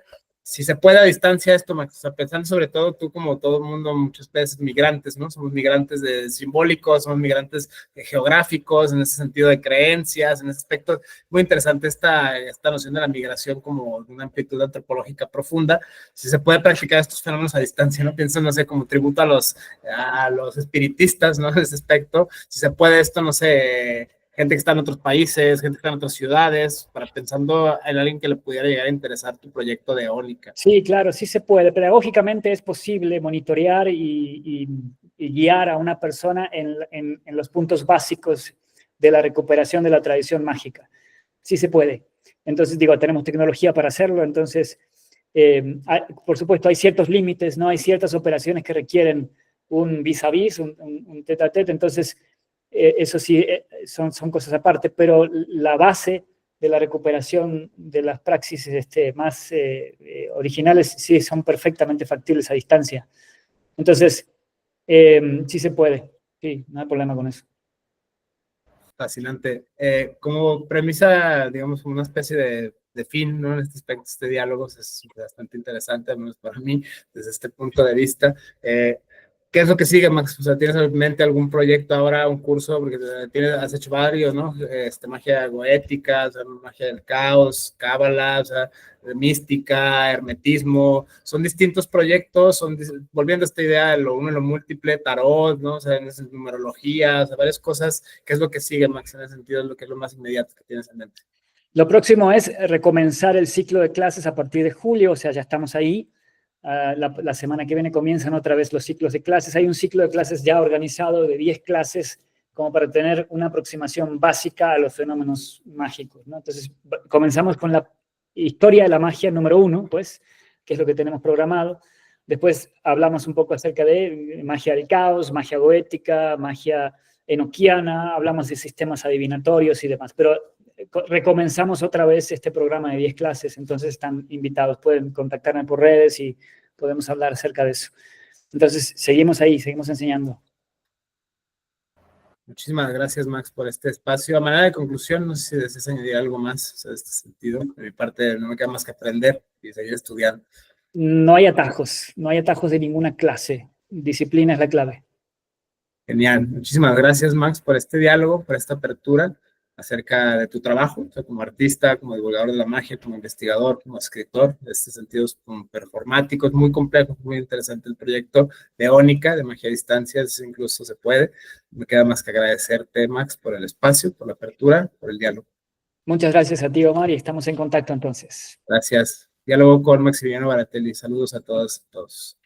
Si se puede a distancia esto, Max, o sea, pensando sobre todo tú, como todo el mundo, muchas veces migrantes, ¿no? Somos migrantes simbólicos, somos migrantes geográficos, en ese sentido de creencias, en ese aspecto. Muy interesante esta noción de la migración como una amplitud antropológica profunda. Si se puede practicar estos fenómenos a distancia, ¿no? Pienso, no sé, como tributo a los espiritistas, ¿no? En ese aspecto. Si se puede esto, no sé, gente que está en otros países, gente que está en otras ciudades, para pensando en alguien que le pudiera llegar a interesar tu proyecto de Eónica. Sí, claro, sí se puede. Pedagógicamente es posible monitorear y guiar a una persona en los puntos básicos de la recuperación de la tradición mágica. Sí se puede. Entonces, digo, tenemos tecnología para hacerlo, entonces, por supuesto, hay ciertos límites, ¿no? Hay ciertas operaciones que requieren un vis-a-vis, un tete-a-tete, entonces, eso sí, son cosas aparte, pero la base de la recuperación de las praxis más originales sí son perfectamente factibles a distancia. Entonces, sí se puede, sí, no hay problema con eso. Fascinante. Como premisa, digamos, una especie de fin, ¿no? En este aspecto, este diálogo es bastante interesante, al menos para mí, desde este punto de vista. ¿Qué es lo que sigue, Max? O sea, ¿tienes en mente algún proyecto ahora, un curso? Porque has hecho varios, ¿no? Magia goética, o sea, magia del caos, cábala, o sea, mística, hermetismo. Son distintos proyectos, volviendo a esta idea de lo uno y lo múltiple, tarot, ¿no? O sea, en esa numerología, o sea, varias cosas. ¿Qué es lo que sigue, Max, en ese sentido? Es lo que es lo más inmediato que tienes en mente. Lo próximo es recomenzar el ciclo de clases a partir de julio, o sea, ya estamos ahí. La semana que viene comienzan otra vez los ciclos de clases. Hay un ciclo de clases ya organizado de 10 clases como para tener una aproximación básica a los fenómenos mágicos, ¿no? Entonces, comenzamos con la historia de la magia número 1, pues, que es lo que tenemos programado. Después hablamos un poco acerca de magia del caos, magia goética, magia enoquiana, hablamos de sistemas adivinatorios y demás, pero recomenzamos otra vez este programa de 10 clases, entonces están invitados, pueden contactarme por redes y podemos hablar acerca de eso. Entonces, seguimos ahí, seguimos enseñando. Muchísimas gracias, Max, por este espacio. A manera de conclusión, no sé si deseas añadir algo más, o sea, de este sentido. De mi parte, no me queda más que aprender y seguir estudiando. No hay atajos de ninguna clase. Disciplina es la clave. Genial. Muchísimas gracias, Max, por este diálogo, por esta apertura acerca de tu trabajo, o sea, como artista, como divulgador de la magia, como investigador, como escritor, en este sentido, como performático, es muy complejo, muy interesante el proyecto de Ónica, de Magia a Distancia, incluso se puede. Me queda más que agradecerte, Max, por el espacio, por la apertura, por el diálogo. Muchas gracias a ti, Omar, y estamos en contacto entonces. Gracias. Diálogo con Maximiliano Baratelli. Saludos a todas y todos.